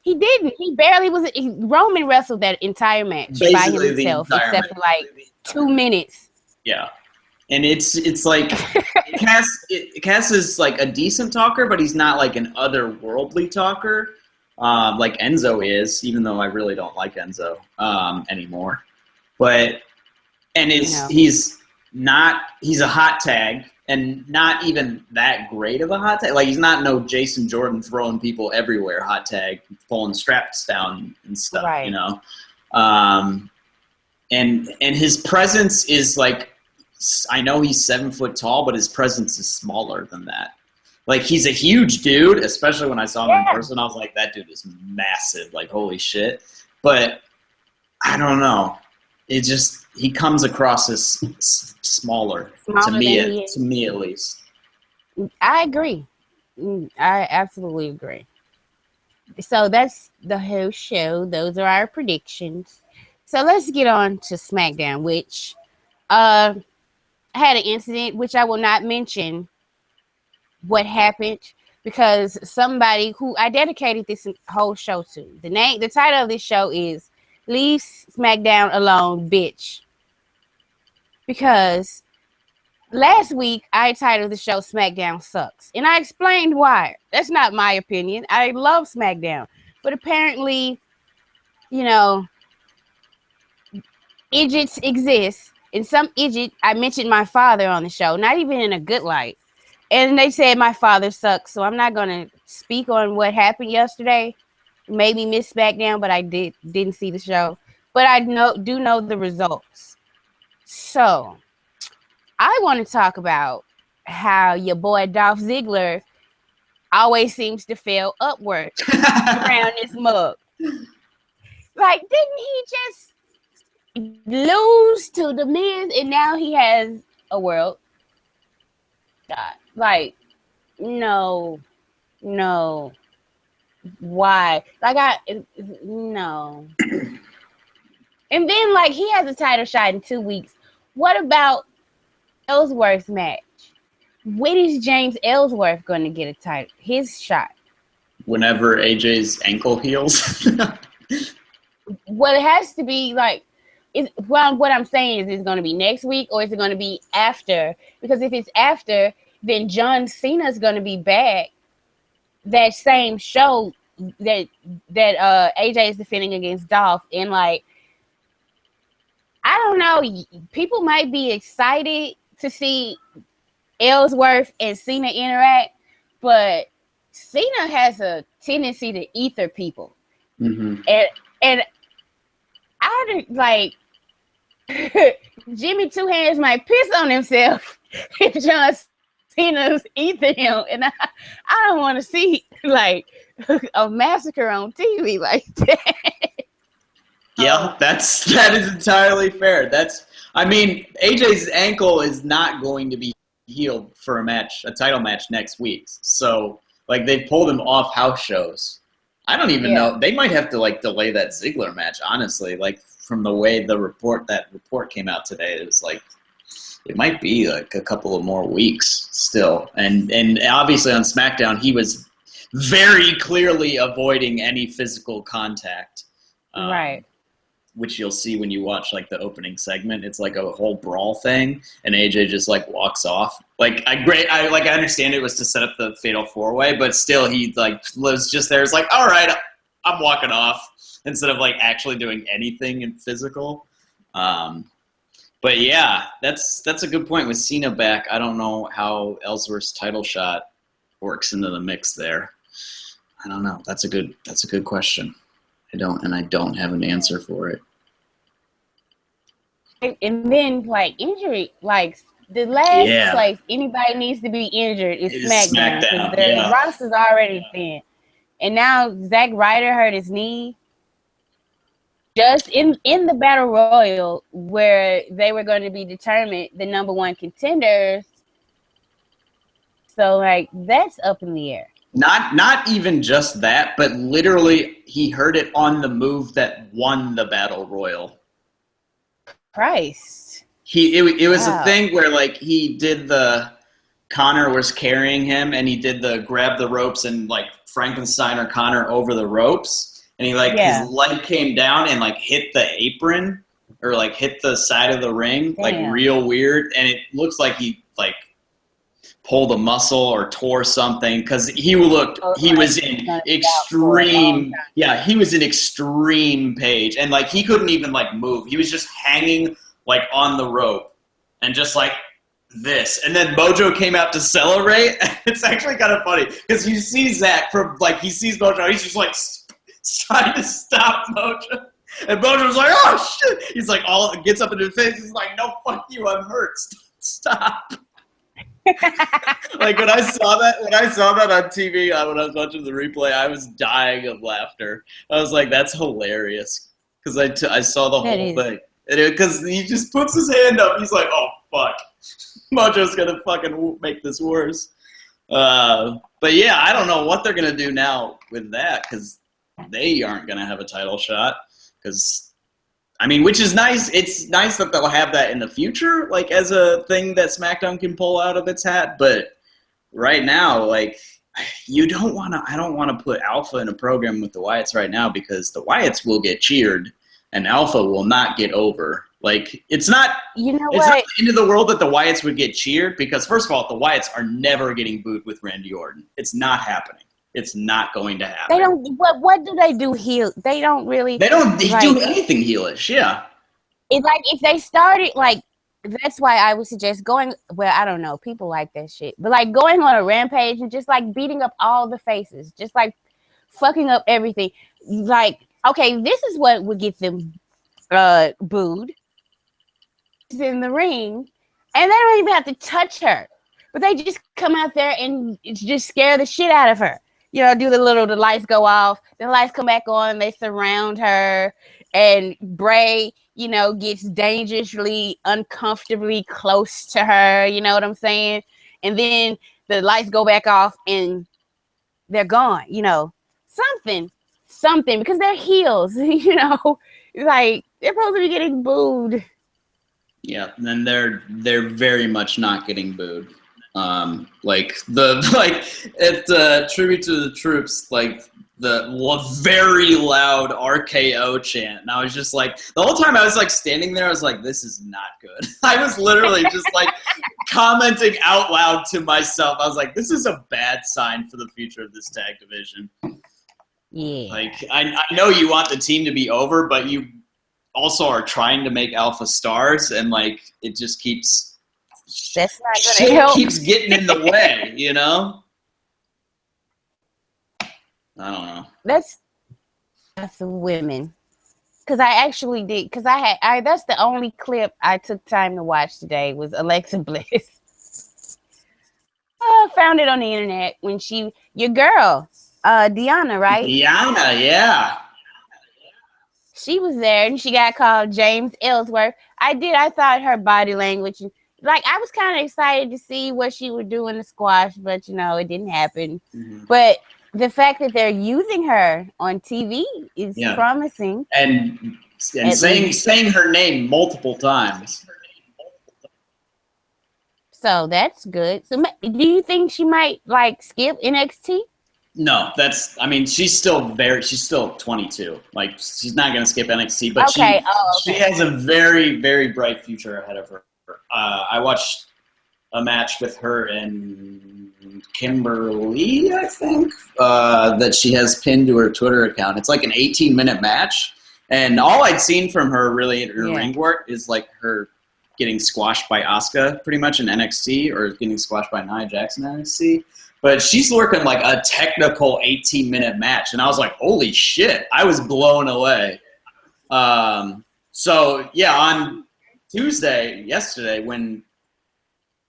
he didn't. He barely was. Roman wrestled that entire match by himself, except for like 2 minutes. Yeah, and it's like Cass is like a decent talker, but he's not like an otherworldly talker. Like Enzo is, even though I really don't like Enzo anymore. But he's a hot tag, and not even that great of a hot tag. Like he's not no Jason Jordan throwing people everywhere hot tag, pulling straps down and stuff, right. You know. And his presence is like, I know he's 7 foot tall, but his presence is smaller than that. Like, he's a huge dude, especially when I saw him in person. I was like, that dude is massive. Like, holy shit. But I don't know. He comes across as smaller to me at least. I agree. I absolutely agree. So that's the whole show. Those are our predictions. So let's get on to SmackDown, which had an incident, which I will not mention what happened, because somebody who I dedicated this whole show to, the title of this show is Leave SmackDown Alone, Bitch. Because last week I titled the show SmackDown Sucks, and I explained why. That's not my opinion. I love SmackDown, but apparently, you know, idiots exist, and some idiot, I mentioned my father on the show, not even in a good light. And they said my father sucks, so I'm not going to speak on what happened yesterday. Maybe miss SmackDown, but I didn't see the show. But I do know the results. So I want to talk about how your boy Dolph Ziggler always seems to fail upward around this mug. Like, didn't he just lose to The Miz, and now he has a world? God. Like, no. Why? Like, no. And then, like, he has a title shot in 2 weeks. What about Ellsworth's match? When is James Ellsworth going to get his shot? Whenever AJ's ankle heals. Well, it has to be like, what I'm saying is, it's going to be next week, or is it going to be after? Because if it's after, then John Cena's going to be back that same show that AJ is defending against Dolph. And like, I don't know, people might be excited to see Ellsworth and Cena interact, but Cena has a tendency to ether people. Mm-hmm. And I like Jimmy Two Hands might piss on himself if John Cena's ether him, and I don't want to see like a massacre on TV like that. Yeah, that is entirely fair. AJ's ankle is not going to be healed for a title match next week. So like, they pulled him off house shows. I don't even know. They might have to like delay that Ziggler match, honestly. Like, from the way that report came out today, it was like, it might be like a couple of more weeks still. And obviously on SmackDown, he was very clearly avoiding any physical contact. Right. Which you'll see when you watch like the opening segment. It's like a whole brawl thing, and AJ just like walks off. Like, I understand it was to set up the Fatal 4-Way, but still he like was just there. It's like, all right, I'm walking off, instead of like actually doing anything in physical. But yeah, that's a good point with Cena back. I don't know how Ellsworth's title shot works into the mix there. I don't know. That's a good question. I don't have an answer for it. And then, like, injury, like, the last place anybody needs to be injured is SmackDown, because the roster's already thin. And now Zack Ryder hurt his knee. just in the battle royal where they were going to be determined the number one contenders. So like that's up in the air. Not even just that, but literally he heard it on the move that won the battle royal. Christ. It was a thing where like he did the Connor was carrying him and he did the grab the ropes and like Frankenstein or Connor over the ropes and he like his leg came down and like hit the apron or like hit the side of the ring. Damn. Like real weird, and it looks like he like pulled a muscle or tore something because he was in extreme pain and like he couldn't even like move. He was just hanging like on the rope and just like this, and then Mojo came out to celebrate. It's actually kind of funny because you see Zach from like he sees Mojo, he's just like trying to stop Mojo, and Mojo's like, oh shit, he's like all gets up in his face, he's like, no, fuck you, I'm hurt, stop. Like when I saw that on TV when I was watching the replay, I was dying of laughter. I was like, that's hilarious because I saw the whole thing. Because he just puts his hand up. He's like, oh, fuck. Mojo's going to fucking make this worse. But, yeah, I don't know what they're going to do now with that because they aren't going to have a title shot. Because, I mean, which is nice. It's nice that they'll have that in the future, like, as a thing that SmackDown can pull out of its hat. But right now, like, I don't want to put Alpha in a program with the Wyatts right now because the Wyatts will get cheered. And Alpha will not get over. Like, it's not it's not the end of the world that the Wyatts would get cheered because, first of all, the Wyatts are never getting booed with Randy Orton. It's not happening. It's not going to happen. They don't. What do they do heel? They don't really. They don't do anything heelish. Yeah. It's like if they started like. That's why I would suggest going. Well, I don't know. People like that shit, but like going on a rampage and just like beating up all the faces, just like fucking up everything, like. Okay, this is what would get them booed. She's in the ring, and they don't even have to touch her. But they just come out there and just scare the shit out of her. You know, do the lights go off, the lights come back on, they surround her, and Bray, you know, gets dangerously, uncomfortably close to her, you know what I'm saying? And then the lights go back off, and they're gone, you know. Something because they're heels, you know, like they're supposed to be getting booed. Yeah, and then they're very much not getting booed. Like at Tribute to the Troops, like the very loud RKO chant, and I was just like, the whole time I was like standing there, I was like, this is not good. I was literally just like commenting out loud to myself. I was like, this is a bad sign for the future of this tag division. Yeah. Like, I know you want the team to be over, but you also are trying to make Alpha stars, and, like, it just keeps... That's not going to help. Keeps getting in the way, you know? I don't know. That's the women. Because I actually did... Because that's the only clip I took time to watch today was Alexa Bliss. I found it on the internet when your girl... Deanna, right? Deanna, yeah. She was there and she got called James Ellsworth. I thought her body language, like I was kind of excited to see what she would do in the squash, but you know, it didn't happen. Mm-hmm. But the fact that they're using her on TV is promising. And saying her name multiple times. So that's good. So do you think she might like skip NXT? No, she's still 22. Like, she's not going to skip NXT, but she has a very, very bright future ahead of her. I watched a match with her and Kimberly, I think, that she has pinned to her Twitter account. It's like an 18-minute match, and all I'd seen from her really in her ring work is like her getting squashed by Asuka pretty much in NXT, or getting squashed by Nia Jax in NXT. But she's working like a technical 18-minute match, and I was like, holy shit. I was blown away. So, yeah, on yesterday, when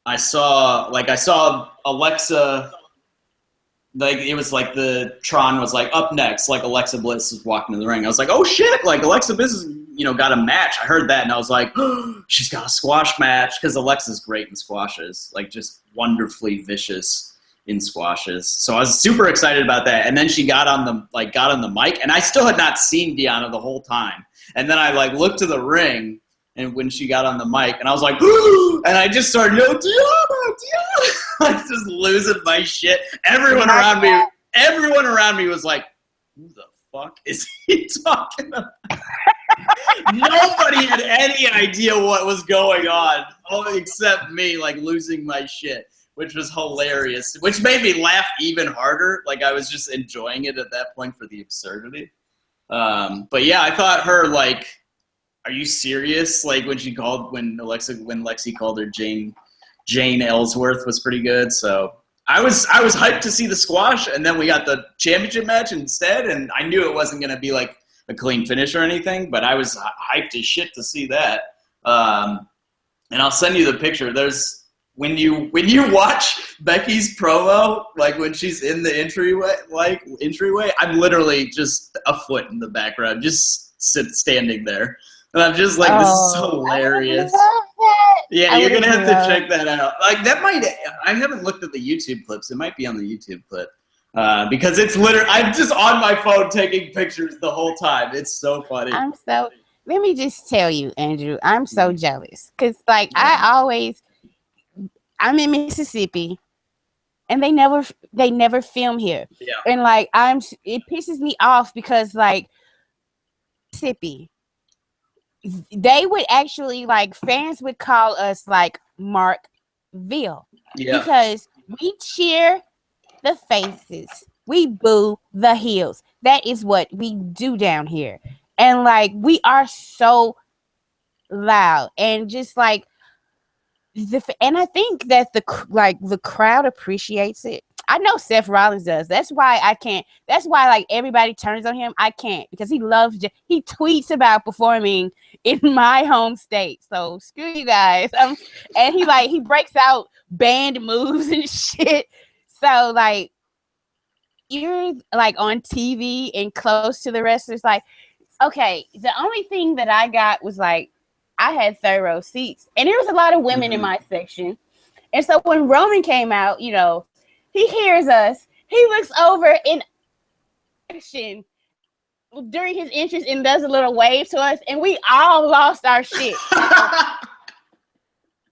I saw Alexa like it was like the Tron was like up next, like Alexa Bliss is walking in the ring. I was like, oh shit, like Alexa Bliss is, got a match. I heard that and I was like, oh, she's got a squash match, because Alexa's great in squashes, like just wonderfully vicious in squashes. So I was super excited about that. And then she got on the mic, and I still had not seen Deonna the whole time. And then I like looked to the ring, and when she got on the mic, and I was like, ooh, and I just started yelling, Deonna, like just losing my shit. Everyone around me was like, who the fuck is he talking about? Nobody had any idea what was going on, except me, like losing my shit, which was hilarious, which made me laugh even harder. Like I was just enjoying it at that point for the absurdity. But yeah, I thought her like, are you serious? Like when Lexi called her Jane Ellsworth was pretty good. So I was hyped to see the squash, and then we got the championship match instead, and I knew it wasn't going to be like a clean finish or anything, but I was hyped as shit to see that. And I'll send you the picture. There's when you watch Becky's promo, like when she's in the entryway, I'm literally just a foot in the background, just standing there. And I'm just like, this is hilarious. Yeah, you're going to have to check that out. Like I haven't looked at the YouTube clips. It might be on the YouTube clip. Because it's literally, I'm just on my phone taking pictures the whole time. It's so funny. Let me just tell you, Andrew, I'm so jealous. Because like I'm in Mississippi, and they never film here. Yeah. And like it pisses me off because like Mississippi, they would actually like fans would call us like Markville. Yeah. Because we cheer the faces, we boo the heels. That is what we do down here. And like we are so loud, and just like and I think that the crowd appreciates it. I know Seth Rollins does. That's why I can't. That's why like everybody turns on him. I can't, because he he tweets about performing in my home state. So screw you guys. And he breaks out band moves and shit. So like you're like on TV and close to the wrestlers. Like, okay, the only thing that I got was like I had third row seats, and there was a lot of women in my section. And so when Roman came out, he hears us. He looks over in action during his entrance and does a little wave to us, and we all lost our shit. I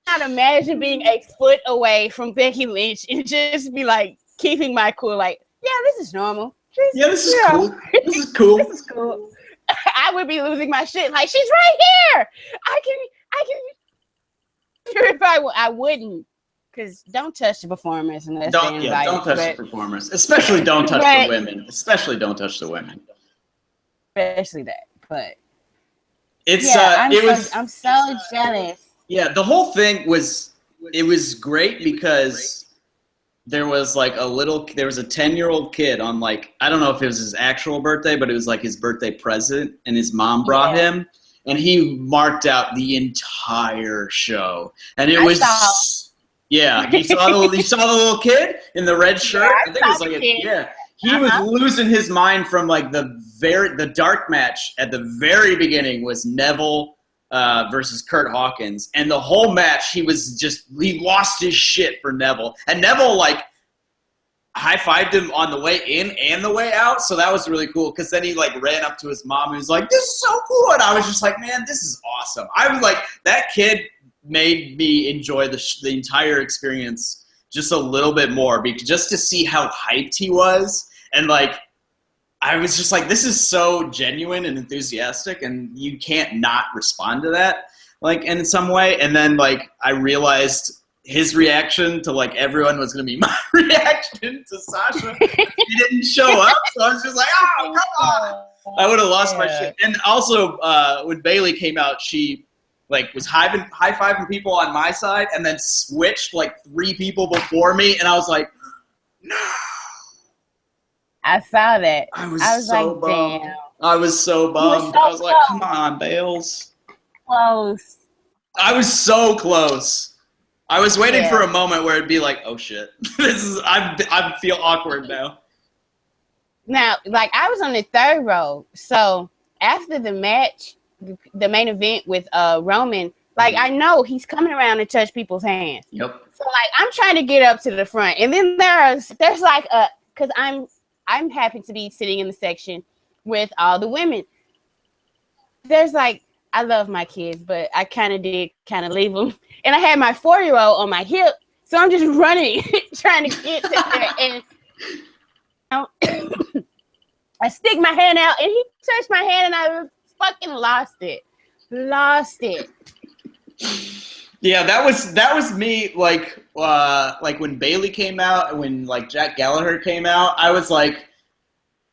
can't imagine being a foot away from Becky Lynch and just be like keeping my cool, like, yeah, this is normal. This is cool. This is cool. This is cool. I would be losing my shit. Like, she's right here. I can. Sure, if I wouldn't, because don't touch the performers unless don't touch the performers. Especially don't touch the women. Especially don't touch the women. Especially that. But I'm so jealous. Yeah, the whole thing was great because there was like a 10-year-old kid on like, I don't know if it was his actual birthday, but it was like his birthday present, and his mom brought him, and he marked out the entire show. And it was, yeah, you saw the little kid in the red shirt. I think it was like, he was losing his mind from like the dark match at the very beginning was Neville versus Kurt Hawkins, and the whole match he lost his shit for Neville, and Neville like high-fived him on the way in and the way out, so that was really cool, because then he like ran up to his mom and was like, this is so cool, and I was just like, man, this is awesome. I was like, that kid made me enjoy the entire experience just a little bit more, just to see how hyped he was, and like I was just like, this is so genuine and enthusiastic, and you can't not respond to that, like, in some way. And then, like, I realized his reaction to, like, everyone was going to be my reaction to Sasha. He didn't show up, so I was just like, oh, come on. I would have lost my shit. And also, when Bayley came out, she, like, was high-fiving people on my side and then switched, like, 3 people before me, and I was like, no. I saw that. I was so like, bummed. Damn. I was so bummed. I was like, come on, Bales. Close. I was so close. I was waiting for a moment where it'd be like, oh shit, I feel awkward now. Now, like I was on the third row, so after the match, the main event with Roman, like I know he's coming around to touch people's hands. Yep. So like I'm trying to get up to the front, and then there's like because I'm happy to be sitting in the section with all the women. There's like I love my kids, but I kind of leave them, and I had my 4-year-old on my hip, so I'm just running trying to get to there, and I stick my hand out, and he touched my hand, and I fucking lost it. Yeah, that was me. Like when Bayley came out, and when like Jack Gallagher came out, I was like,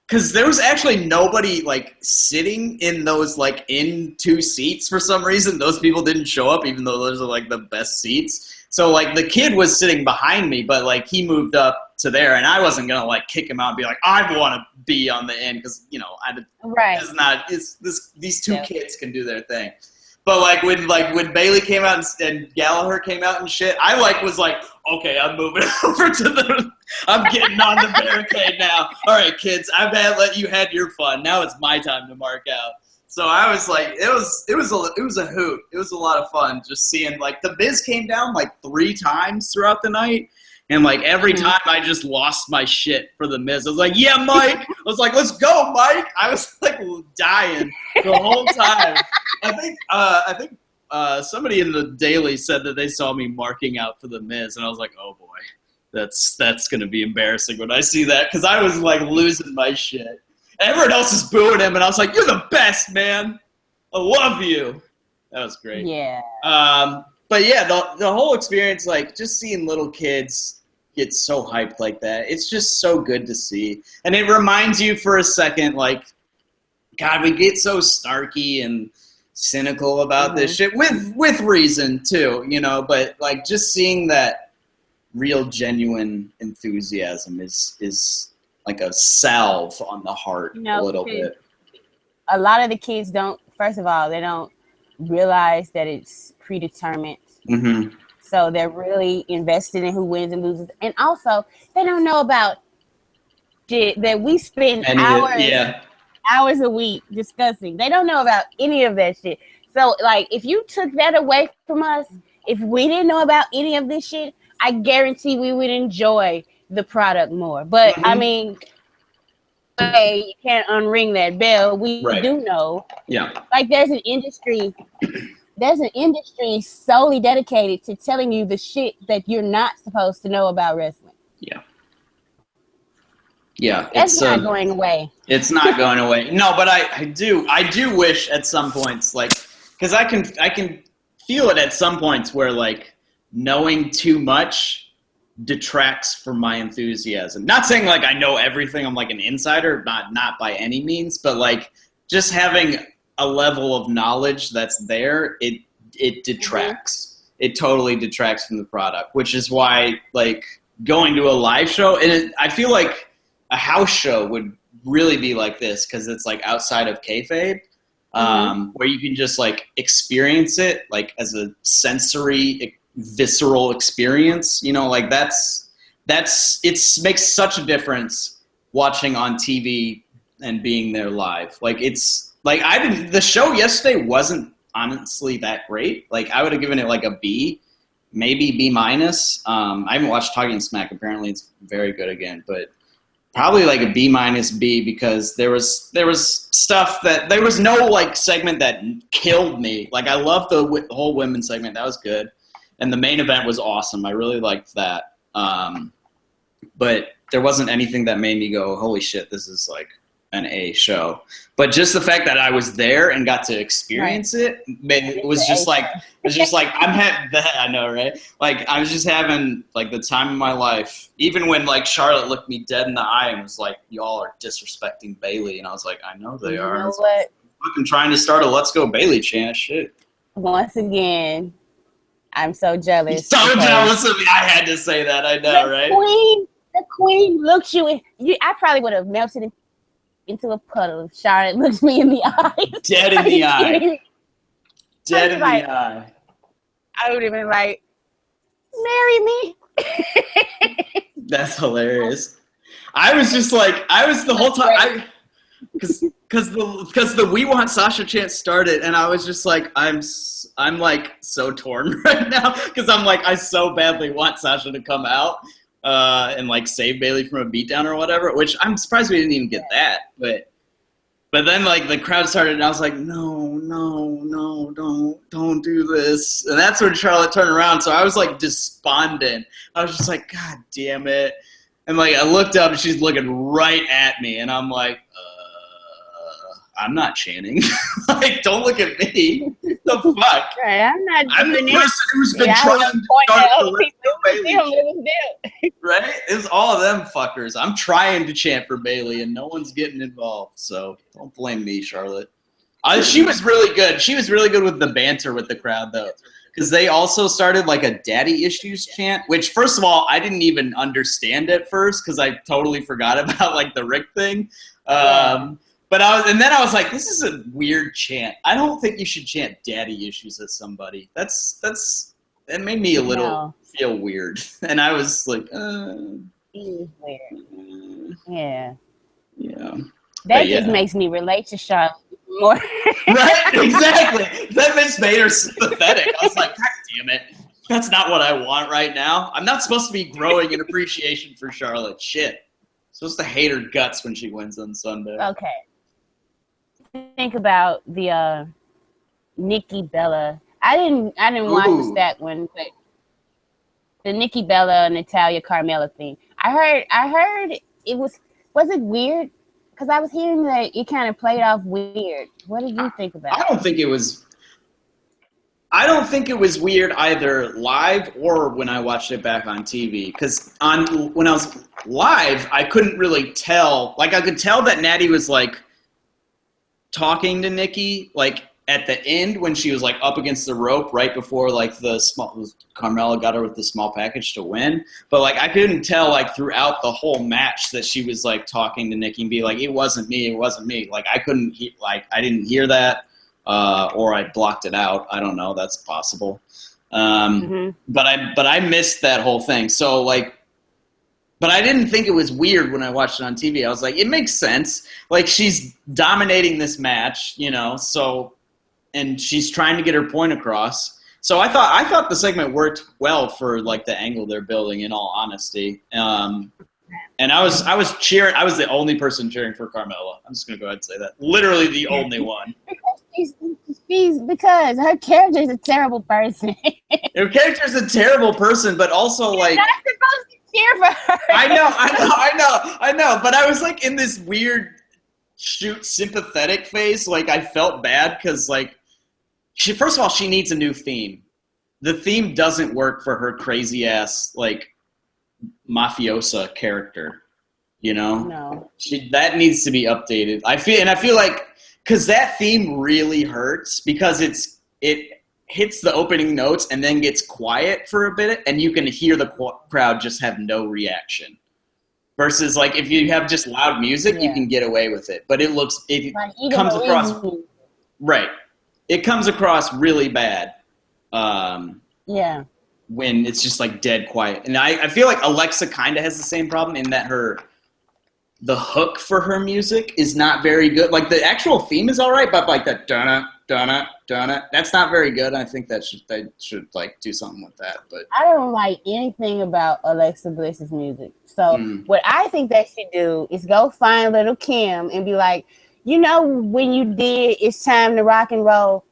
because there was actually nobody like sitting in those like in 2 seats for some reason. Those people didn't show up, even though those are like the best seats. So like the kid was sitting behind me, but like he moved up to there, and I wasn't gonna like kick him out and be like, I want to be on the end because these 2 kids can do their thing. But like when Bayley came out and Gallagher came out and shit, I like was like, okay, I'm moving over to I'm getting on the barricade now. All right, kids, you had your fun. Now it's my time to mark out. So I was like, it was a hoot. It was a lot of fun just seeing like the Biz came down like 3 times throughout the night. And like every time I just lost my shit for the Miz. I was like, yeah, Mike. I was like, let's go, Mike. I was like dying the whole time. I think somebody in the Daily said that they saw me marking out for the Miz, and I was like, oh boy, that's gonna be embarrassing when I see that, because I was like losing my shit. Everyone else is booing him, and I was like, you're the best, man. I love you. That was great. Yeah. But yeah, the whole experience, like just seeing little kids get so hyped like that, it's just so good to see. And it reminds you for a second, like, God, we get so snarky and cynical about this shit with reason too, you know, but like just seeing that real genuine enthusiasm is like a salve on the heart a little bit. A lot of the kids don't, first of all, they don't realize that it's predetermined. Mm-hmm. So they're really invested in who wins and loses. And also, they don't know about shit that we spend hours a week discussing. They don't know about any of that shit. So, like, if you took that away from us, if we didn't know about any of this shit, I guarantee we would enjoy the product more. But, I mean, hey, you can't unring that bell. We do know. Yeah. Like, there's an industry solely dedicated to telling you the shit that you're not supposed to know about wrestling. Yeah. Yeah. It's not going away. It's not going away. No, but I do wish at some points, like, because I can feel it at some points where like knowing too much detracts from my enthusiasm. Not saying like I know everything, I'm like an insider, not by any means, but like just having a level of knowledge that's there, it detracts. It totally detracts from the product, which is why like going to a live show, and I feel like a house show would really be like this because it's like outside of kayfabe, where you can just like experience it like as a sensory, visceral experience. You know, like that's it makes such a difference watching on TV and being there live. Like it's like the show yesterday wasn't honestly that great. Like I would have given it like a B, maybe B-. I haven't watched Talking Smack. Apparently it's very good again, but probably like a B- B because there was stuff that there was no like segment that killed me. Like I loved the whole women's segment. That was good. And the main event was awesome. I really liked that. But there wasn't anything that made me go, holy shit, this is like an A show. But just the fact that I was there and got to experience it was just like I know, right? Like I was just having like the time of my life. Even when like Charlotte looked me dead in the eye and was like, y'all are disrespecting Bayley, and I was like, I know they are. You know what? I'm trying to start a Let's Go Bayley chant. Shit. Once again, I'm so jealous. So jealous of me. I had to say that. I know, right? The queen looks you in. I probably would have melted into a puddle if Charlotte looked me in the eye. Dead in the eye. Dead in the eye. I would have been like, Marry me. That's hilarious. I was just like, I was the whole time, because the "We Want Sasha" chant started, and I was just like, I'm like so torn right now, because I'm like, I so badly want Sasha to come out and like save Bayley from a beatdown or whatever, which I'm surprised we didn't even get that, but then like the crowd started, and I was like, no, don't do this, and that's when Charlotte turned around. So I was like despondent. I was just like, God damn it. And like I looked up and she's looking right at me, and I'm like, I'm not chanting. Like, don't look at me. The fuck? Right, I'm the person who's been trying to start the Bayley. Right? It's all of them fuckers. I'm trying to chant for Bayley, and no one's getting involved. So don't blame me, Charlotte. She was really good. She was really good with the banter with the crowd, though. Because they also started like a daddy issues chant, which first of all, I didn't even understand at first because I totally forgot about like the Rick thing. But then I was like, this is a weird chant. I don't think you should chant daddy issues at somebody. That made me a little feel weird. And I was like, weird. Yeah. Yeah. That just makes me relate to Charlotte more. Right? Exactly. That just made her sympathetic. I was like, God damn it. That's not what I want right now. I'm not supposed to be growing in appreciation for Charlotte. Shit. I'm supposed to hate her guts when she wins on Sunday. Okay. Think about the Nikki Bella. I didn't watch that one, but the Nikki Bella and Natalia Carmella thing. I heard it was it weird? Because I was hearing that it kind of played off weird. What did you think about it? I don't think it was weird either live or when I watched it back on TV. Because when I was live, I couldn't really tell. Like, I could tell that Natty was like talking to Nikki, like at the end when she was like up against the rope right before like Carmella got her with the small package to win. But like I couldn't tell like throughout the whole match that she was like talking to Nikki and be like, it wasn't me. Like I I didn't hear that or I blocked it out. I don't know. That's possible. But I missed that whole thing. So like, but I didn't think it was weird when I watched it on TV. I was like, it makes sense. Like, she's dominating this match, you know, and she's trying to get her point across. So I thought the segment worked well for, like, the angle they're building, in all honesty. And I was cheering. I was the only person cheering for Carmella. I'm just going to go ahead and say that. Literally the only one. Because her character is a terrible person. Her character is a terrible person, but also, like... You're not supposed to cheer for her. I know. But I was like in this weird sympathetic phase. Like I felt bad because like first of all, she needs a new theme. The theme doesn't work for her crazy ass like mafiosa character. You know? No. That needs to be updated. I feel like because that theme really hurts because it hits the opening notes and then gets quiet for a bit, and you can hear the crowd just have no reaction. Versus, like, if you have just loud music, you can get away with it. But it comes across... Right. It comes across really bad. When it's just, like, dead quiet. And I feel like Alexa kind of has the same problem in that the hook for her music is not very good. Like, the actual theme is all right, but, like, that dun that's not very good. I think they should like do something with that. But I don't like anything about Alexa Bliss's music. So what I think they should do is go find Little Kim and be like, you know, when you did It's Time to Rock and Roll,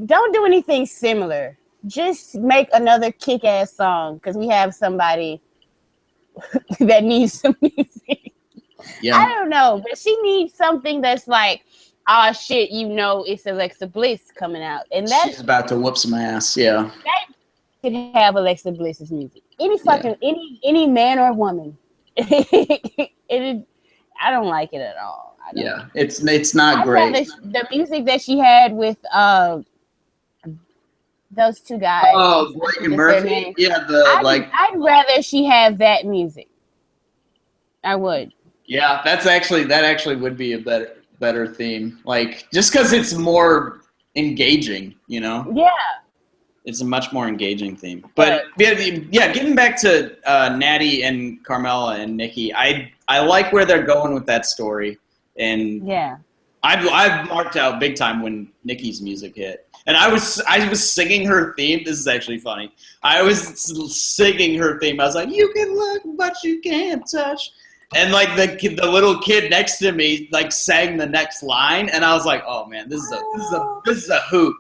don't do anything similar. Just make another kick-ass song because we have somebody that needs some music. Yeah. I don't know, but she needs something that's like, oh shit, you know it's Alexa Bliss coming out. And she's about to whoop some ass, yeah. That could have Alexa Bliss's music. Any man or woman. I don't like it at all. It's not great. The music that she had with those two guys. Oh, Blake and Murphy. Yeah, I'd rather she have that music. I would. Yeah, that actually would be a better theme. Like, just because it's more engaging, you know? Yeah. It's a much more engaging theme. But yeah, getting back to Natty and Carmella and Nikki, I like where they're going with that story. And yeah, I've marked out big time when Nikki's music hit. And I was singing her theme. This is actually funny. I was singing her theme. I was like, "You can look, but you can't touch." And like the little kid next to me like sang the next line, and I was like, "Oh man, this is a hoot."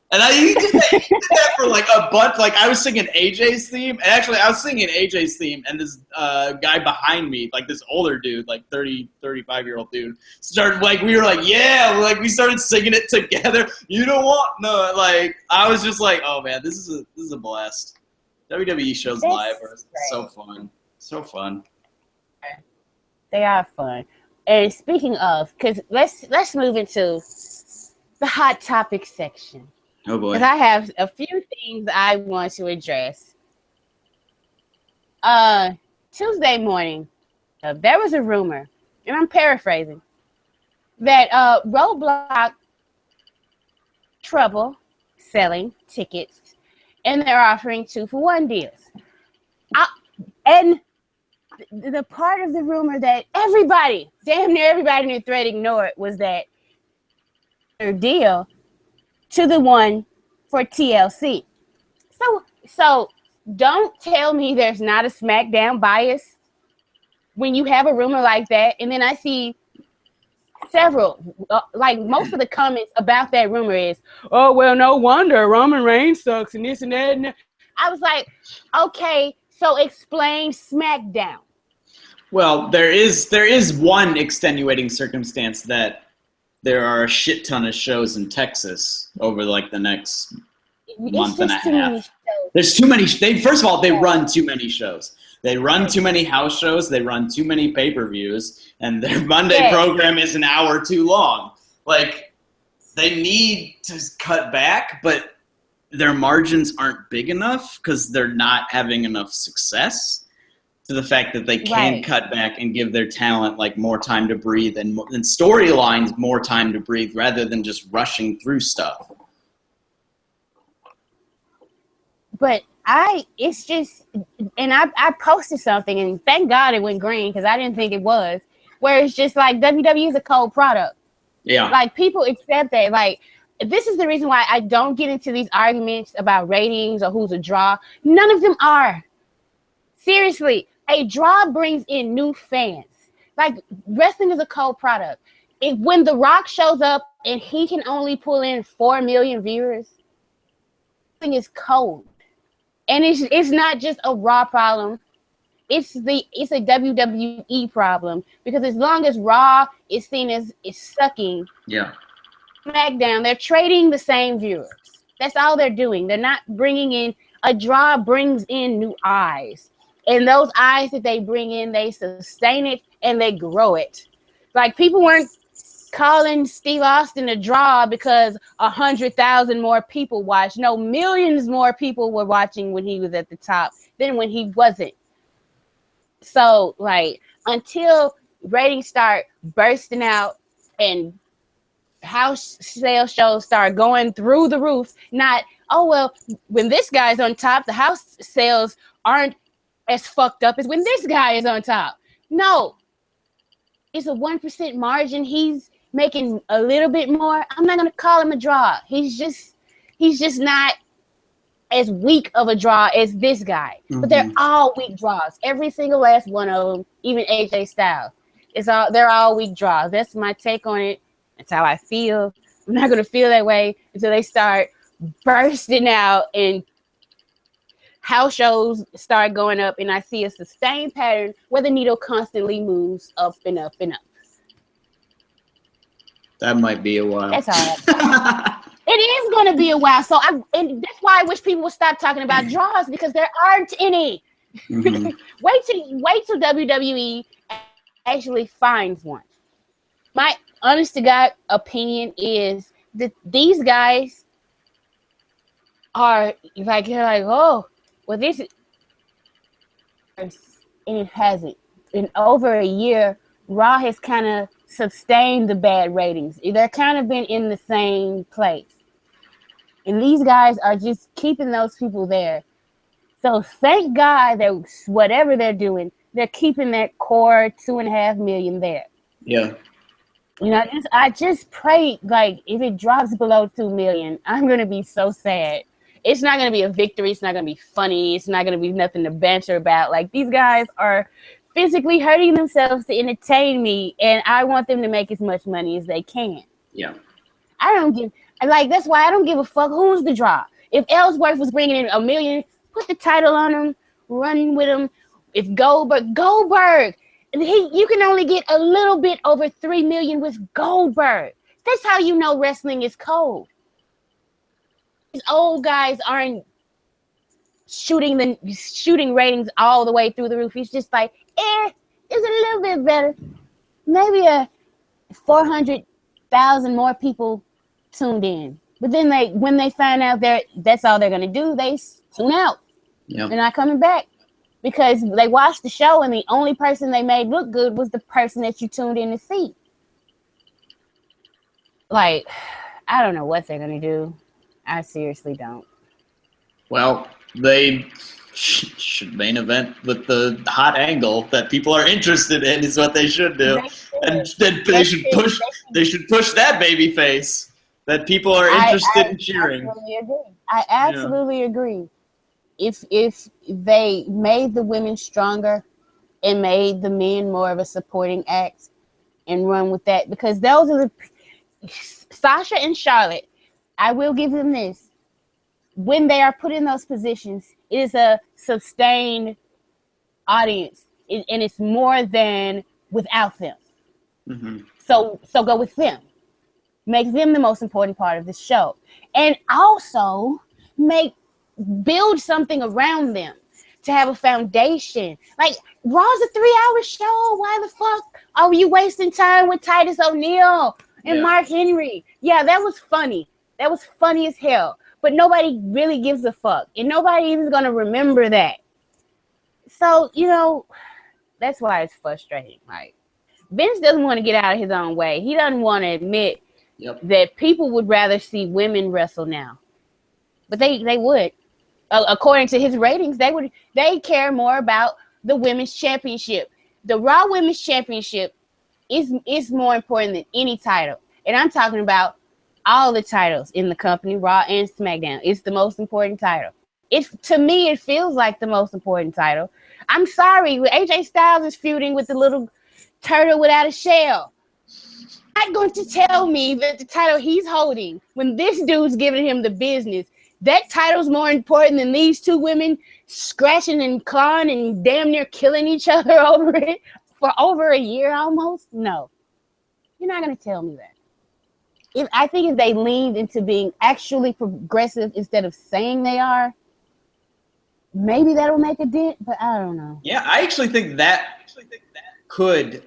And you did that for like a bunch. Like I was singing AJ's theme, and actually I was singing AJ's theme, and this guy behind me, like this older dude, like 35-year-old dude, started like we were like, yeah, like we started singing it together. You don't want no, like I was just like, oh man, this is a blast. WWE shows live are so fun, so fun. They are fun. And speaking of, because let's move into the hot topic section. Oh boy. Because I have a few things I want to address. Tuesday morning, there was a rumor, and I'm paraphrasing, that Roadblock trouble selling tickets, and they're offering 2-for-1 deals. And the part of the rumor that damn near everybody in the thread ignored, was that their deal to the one for TLC. So don't tell me there's not a SmackDown bias when you have a rumor like that. And then I see several, like most of the comments about that rumor is, oh, well, no wonder Roman Reigns sucks and this and that. And I was like, okay, so explain SmackDown. Well, there is one extenuating circumstance that there are a shit ton of shows in Texas over like the next month and a half. There's too many. First of all, they run too many shows. They run too many house shows. They run too many pay-per-views, and their Monday program is an hour too long. Like they need to cut back, but their margins aren't big enough because they're not having enough success. To the fact that they can cut back and give their talent like more time to breathe and storylines more time to breathe rather than just rushing through stuff. But it's just, and I posted something, and thank God it went green because I didn't think it was, where it's just like WWE is a cold product. Yeah. Like people accept that. Like this is the reason why I don't get into these arguments about ratings or who's a draw. None of them are. Seriously. A draw brings in new fans. Like wrestling is a cold product. When The Rock shows up and he can only pull in 4 million viewers, thing is cold. And it's not just a Raw problem. It's a WWE problem, because as long as Raw is seen as sucking, SmackDown, they're trading the same viewers. That's all they're doing. They're not bringing in. A draw brings in new eyes. And those eyes that they bring in, they sustain it and they grow it. Like people weren't calling Steve Austin a draw because 100,000 more people watched. No, millions more people were watching when he was at the top than when he wasn't. So like until ratings start bursting out and house sales shows start going through the roof, not, oh, well, when this guy's on top, the house sales aren't as fucked up as when this guy is on top. No, it's a 1% margin. He's making a little bit more. I'm not gonna call him a draw. He's just not as weak of a draw as this guy. Mm-hmm. But they're all weak draws. Every single last one of them, even AJ Styles. They're all weak draws. That's my take on it. That's how I feel. I'm not gonna feel that way until they start bursting out and house shows start going up, and I see a sustained pattern where the needle constantly moves up and up and up. That might be a while. That's all. It is going to be a while. And that's why I wish people would stop talking about draws, because there aren't any. Mm-hmm. wait till WWE actually finds one. My honest to God opinion is that these guys are like, they're like, oh, well, this is, and it hasn't. In over a year, Raw has kind of sustained the bad ratings. They're kind of been in the same place. And these guys are just keeping those people there. So thank God that whatever they're doing, they're keeping that core 2.5 million there. Yeah. You know, I just pray, like, if it drops below 2 million, I'm going to be so sad. It's not going to be a victory. It's not going to be funny. It's not going to be nothing to banter about. Like, these guys are physically hurting themselves to entertain me, and I want them to make as much money as they can. Yeah. That's why I don't give a fuck who's the draw. If Ellsworth was bringing in $1 million, put the title on him, run with him. If Goldberg, you can only get a little bit over 3 million with Goldberg. That's how you know wrestling is cold. These old guys aren't shooting ratings all the way through the roof. It's just like, it's a little bit better. Maybe 400,000 more people tuned in. But then when they find out that's all they're gonna do, they tune out. Yep. They're not coming back. Because they watched the show and the only person they made look good was the person that you tuned in to see. Like, I don't know what they're going to do. I seriously don't. Well, they should main event with the hot angle that people are interested in is what they should do. And then they should push that baby face that people are interested in cheering. I absolutely agree. If they made the women stronger and made the men more of a supporting act and run with that, because those are Sasha and Charlotte, I will give them this. When they are put in those positions, it is a sustained audience, and it's more than without them. Mm-hmm. So go with them. Make them the most important part of the show. And also build something around them to have a foundation. Like, Raw's a 3-hour show. Why the fuck are you wasting time with Titus O'Neil and Mark Henry? Yeah, that was funny. That was funny as hell. But nobody really gives a fuck. And nobody even is going to remember that. So, that's why it's frustrating. Like, Vince doesn't want to get out of his own way. He doesn't want to admit that people would rather see women wrestle now. But they would. According to his ratings, they care more about the women's championship. The Raw Women's Championship is more important than any title. And I'm talking about all the titles in the company, Raw and SmackDown. It's the most important title. To me, it feels like the most important title. I'm sorry, AJ Styles is feuding with the little turtle without a shell. Not going to tell me that the title he's holding, when this dude's giving him the business, that title's more important than these two women scratching and clawing and damn near killing each other over it for over a year almost? No. You're not going to tell me that. I think if they leaned into being actually progressive instead of saying they are, maybe that'll make a dent, but I don't know. Yeah, I actually think that could,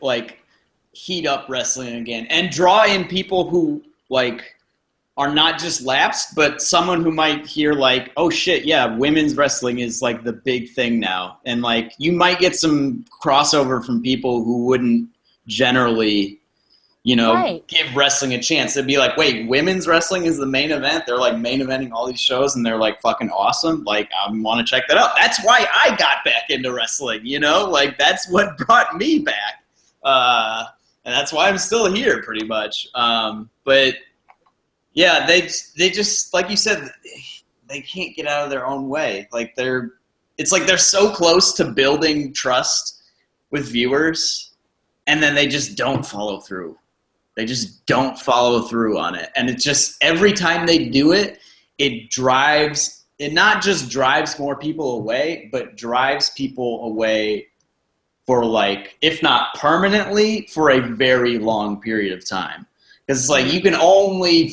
heat up wrestling again and draw in people who, are not just lapsed, but someone who might hear oh shit, yeah, women's wrestling is the big thing now. And you might get some crossover from people who wouldn't generally, give wrestling a chance. They'd be like, wait, women's wrestling is the main event? They're main eventing all these shows and they're fucking awesome. I want to check that out. That's why I got back into wrestling, that's what brought me back. And that's why I'm still here pretty much. But yeah, they just, like you said, they can't get out of their own way. They're so close to building trust with viewers, and then they just don't follow through. They just don't follow through on it. And it's just, every time they do it, it not just drives more people away, but drives people away for if not permanently, for a very long period of time. Because it's you can only,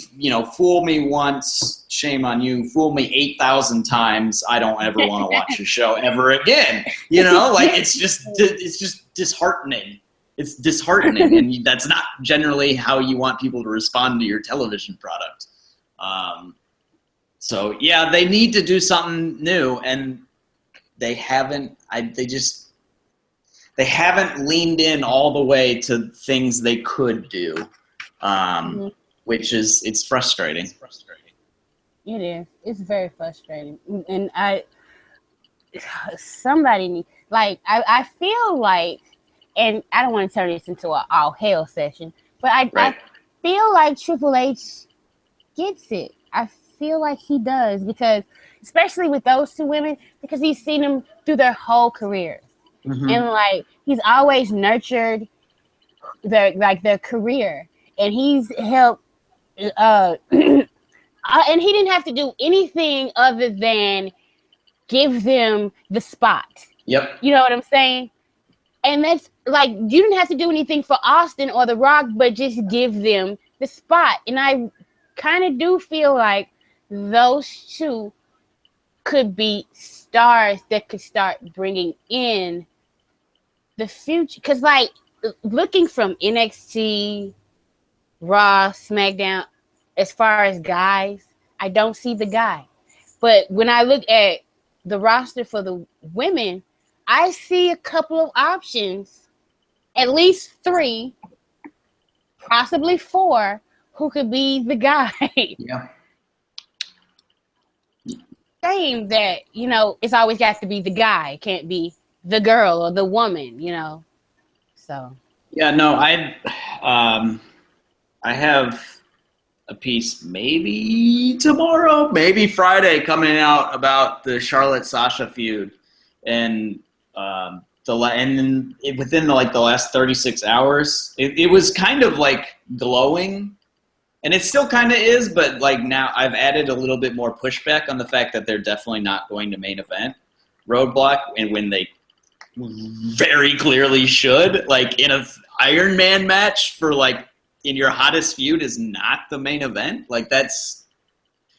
fool me once, shame on you. Fool me 8,000 times, I don't ever want to watch your show ever again. It's just disheartening. It's disheartening, and that's not generally how you want people to respond to your television product. So yeah, they need to do something new, and they haven't. They haven't leaned in all the way to things they could do. Which is, it's frustrating. It is. It's very frustrating, and somebody need, like I feel like, and I don't want to turn this into an all hell session, but I feel like Triple H gets it. I feel like he does, because especially with those two women, because he's seen them through their whole careers, and like he's always nurtured their career, and he's helped. And he didn't have to do anything other than give them the spot. Yep. You know what I'm saying? And that's like, you didn't have to do anything for Austin or The Rock, but just give them the spot. And I kind of do feel like those two could be stars that could start bringing in the future. Because, like, looking from NXT, Raw, SmackDown, as far as guys, I don't see the guy. But when I look at the roster for the women, I see a couple of options, at least 3, possibly 4, who could be the guy. Yeah. Saying that, you know, it's always got to be the guy. It can't be the girl or the woman, you know. So. Yeah, no, I have a piece maybe tomorrow, maybe Friday, coming out about the Charlotte Sasha feud, and then within the last 36 hours, it was kind of like glowing, and it still kind of is, but like now I've added a little bit more pushback on the fact that they're definitely not going to main event Roadblock, and when they very clearly should, like in a Iron Man match for like in your hottest feud is not the main event. Like there's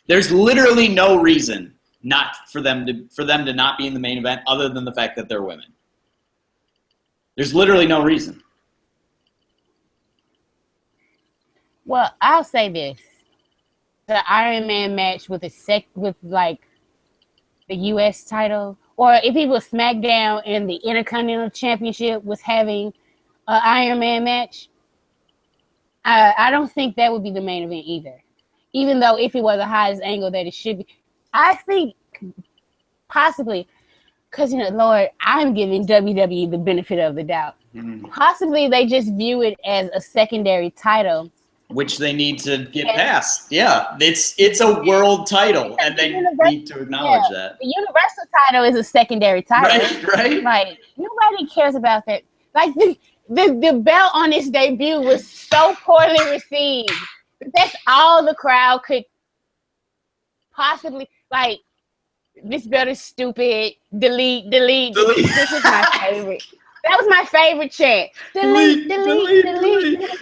literally no reason not for them to not be in the main event other than the fact that they're women. There's literally no reason. Well, I'll say this: the Iron Man match with like the U.S. title, or if it was SmackDown and the Intercontinental Championship was having an Iron Man match, I don't think that would be the main event either. Even though if it was the highest angle that it should be, I think possibly, because, you know, Lord, I'm giving WWE the benefit of the doubt. Possibly they just view it as a secondary title, which they need to get past. Yeah, it's a world title, and they need to acknowledge that. The Universal title is a secondary title. Right. Like, nobody cares about that. Like, the belt on its debut was so poorly received. That's all the crowd could possibly, like, this belt is stupid. Delete. This is my favorite. That was my favorite chant. Delete.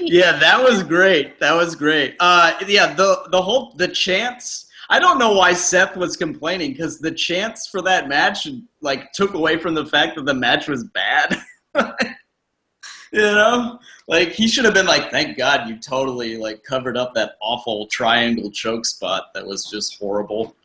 Yeah, that was great. Yeah, the chants. I don't know why Seth was complaining, because the chants for that match like took away from the fact that the match was bad. You know, like he should have been like, "Thank God you totally like covered up that awful triangle choke spot that was just horrible."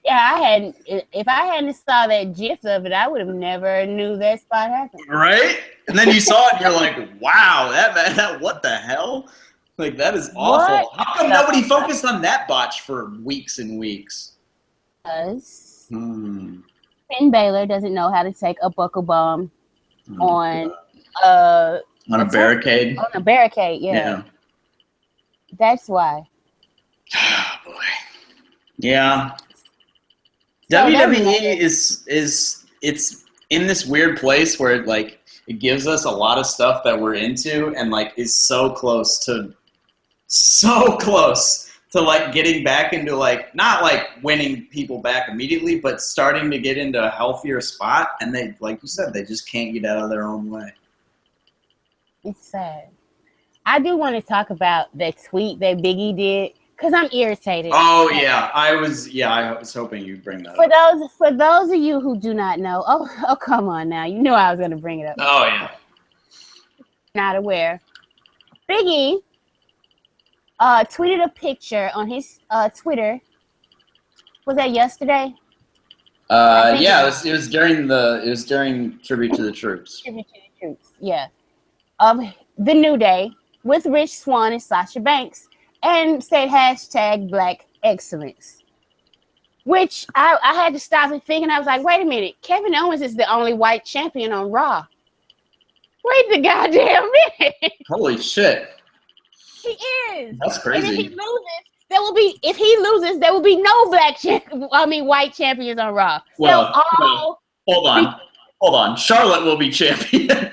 Yeah, if I hadn't saw that gif of it, I would have never knew that spot happened. Right? And then you saw it and you're like, wow, that what the hell? Like, that is awful. How come nobody focused on that botch for weeks and weeks? Because Finn Balor doesn't know how to take a buckle bomb on a barricade. On a barricade, yeah. That's why. Oh, boy. Yeah. WWE is it's in this weird place where it gives us a lot of stuff that we're into, and like is so close to like getting back into like not like winning people back immediately, but starting to get into a healthier spot, and they, like you said, they just can't get out of their own way. It's sad. I do want to talk about that tweet that Biggie did, because I'm irritated. Oh yeah, I was hoping you'd bring that up. For those of you who do not know, oh come on now, you knew I was going to bring it up. Oh yeah. Not aware. Biggie tweeted a picture on his Twitter. Was that yesterday? Yeah, it was during Tribute to the Troops. Tribute to the Troops, yeah. Of the New Day with Rich Swann and Sasha Banks, and said #Black Excellence. Which I had to stop and think, and I was like, wait a minute, Kevin Owens is the only white champion on Raw. Wait the goddamn minute. Holy shit. He is. That's crazy. And if he loses, there will be no white champions on Raw. Well, hold on. Charlotte will be champion.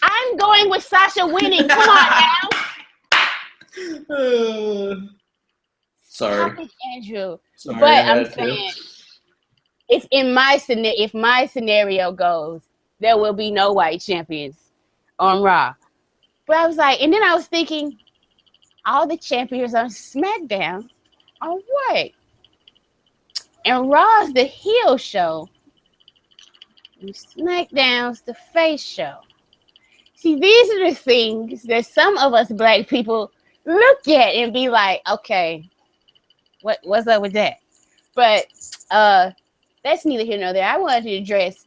I'm going with Sasha winning. Come on now. Sorry. Stop it, Andrew. Sorry, but I'm saying, if my scenario goes, there will be no white champions on Raw. But I was like, and then I was thinking, all the champions on SmackDown are white. And Raw's the heel show. And SmackDown's the face show. See, these are the things that some of us black people look at and be like, okay, what's up with that? But that's neither here nor there. I wanted to address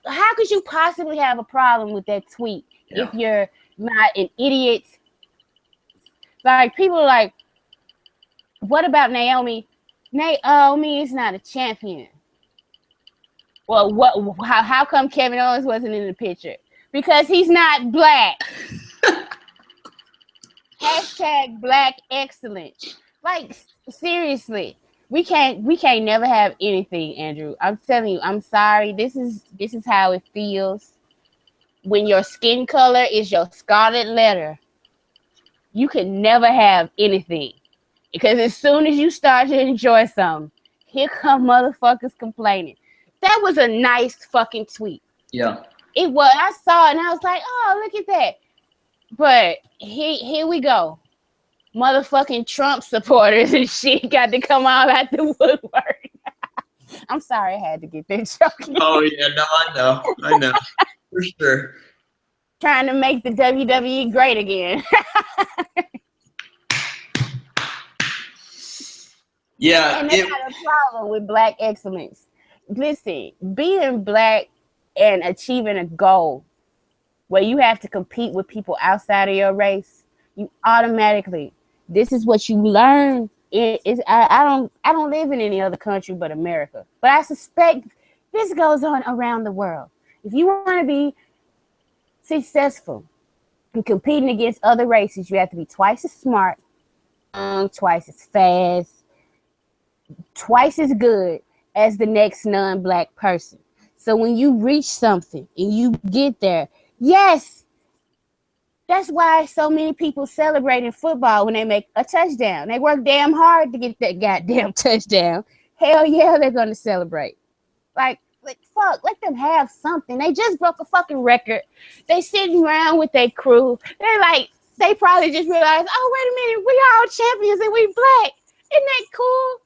how could you possibly have a problem with that tweet if you're not an idiot? Like, people are like, what about Naomi? Naomi is not a champion. Well, how come Kevin Owens wasn't in the picture? Because he's not black. Hashtag black excellence. Like, seriously, we can't never have anything, Andrew. I'm telling you, I'm sorry. This is how it feels. When your skin color is your scarlet letter, you can never have anything. Because as soon as you start to enjoy something, here come motherfuckers complaining. That was a nice fucking tweet. Yeah. It was. I saw it and I was like, oh, look at that. But here we go. Motherfucking Trump supporters and shit got to come all out the woodwork. I'm sorry I had to get that joke in. Oh, yeah. No, I know. For sure. Trying to make the WWE great again. Yeah. And they got a problem with black excellence. Listen, being black and achieving a goal where you have to compete with people outside of your race, you automatically, this is what you learn. I don't live in any other country but America, but I suspect this goes on around the world. If you want to be successful in competing against other races, you have to be twice as smart, twice as fast, twice as good as the next non-black person. So when you reach something and you get there, yes, that's why so many people celebrate in football when they make a touchdown. They work damn hard to get that goddamn touchdown. Hell yeah, they're going to celebrate. Like, fuck, let them have something. They just broke a fucking record. They sitting around with their crew. They probably just realized, oh, wait a minute, we all champions and we black. Isn't that cool?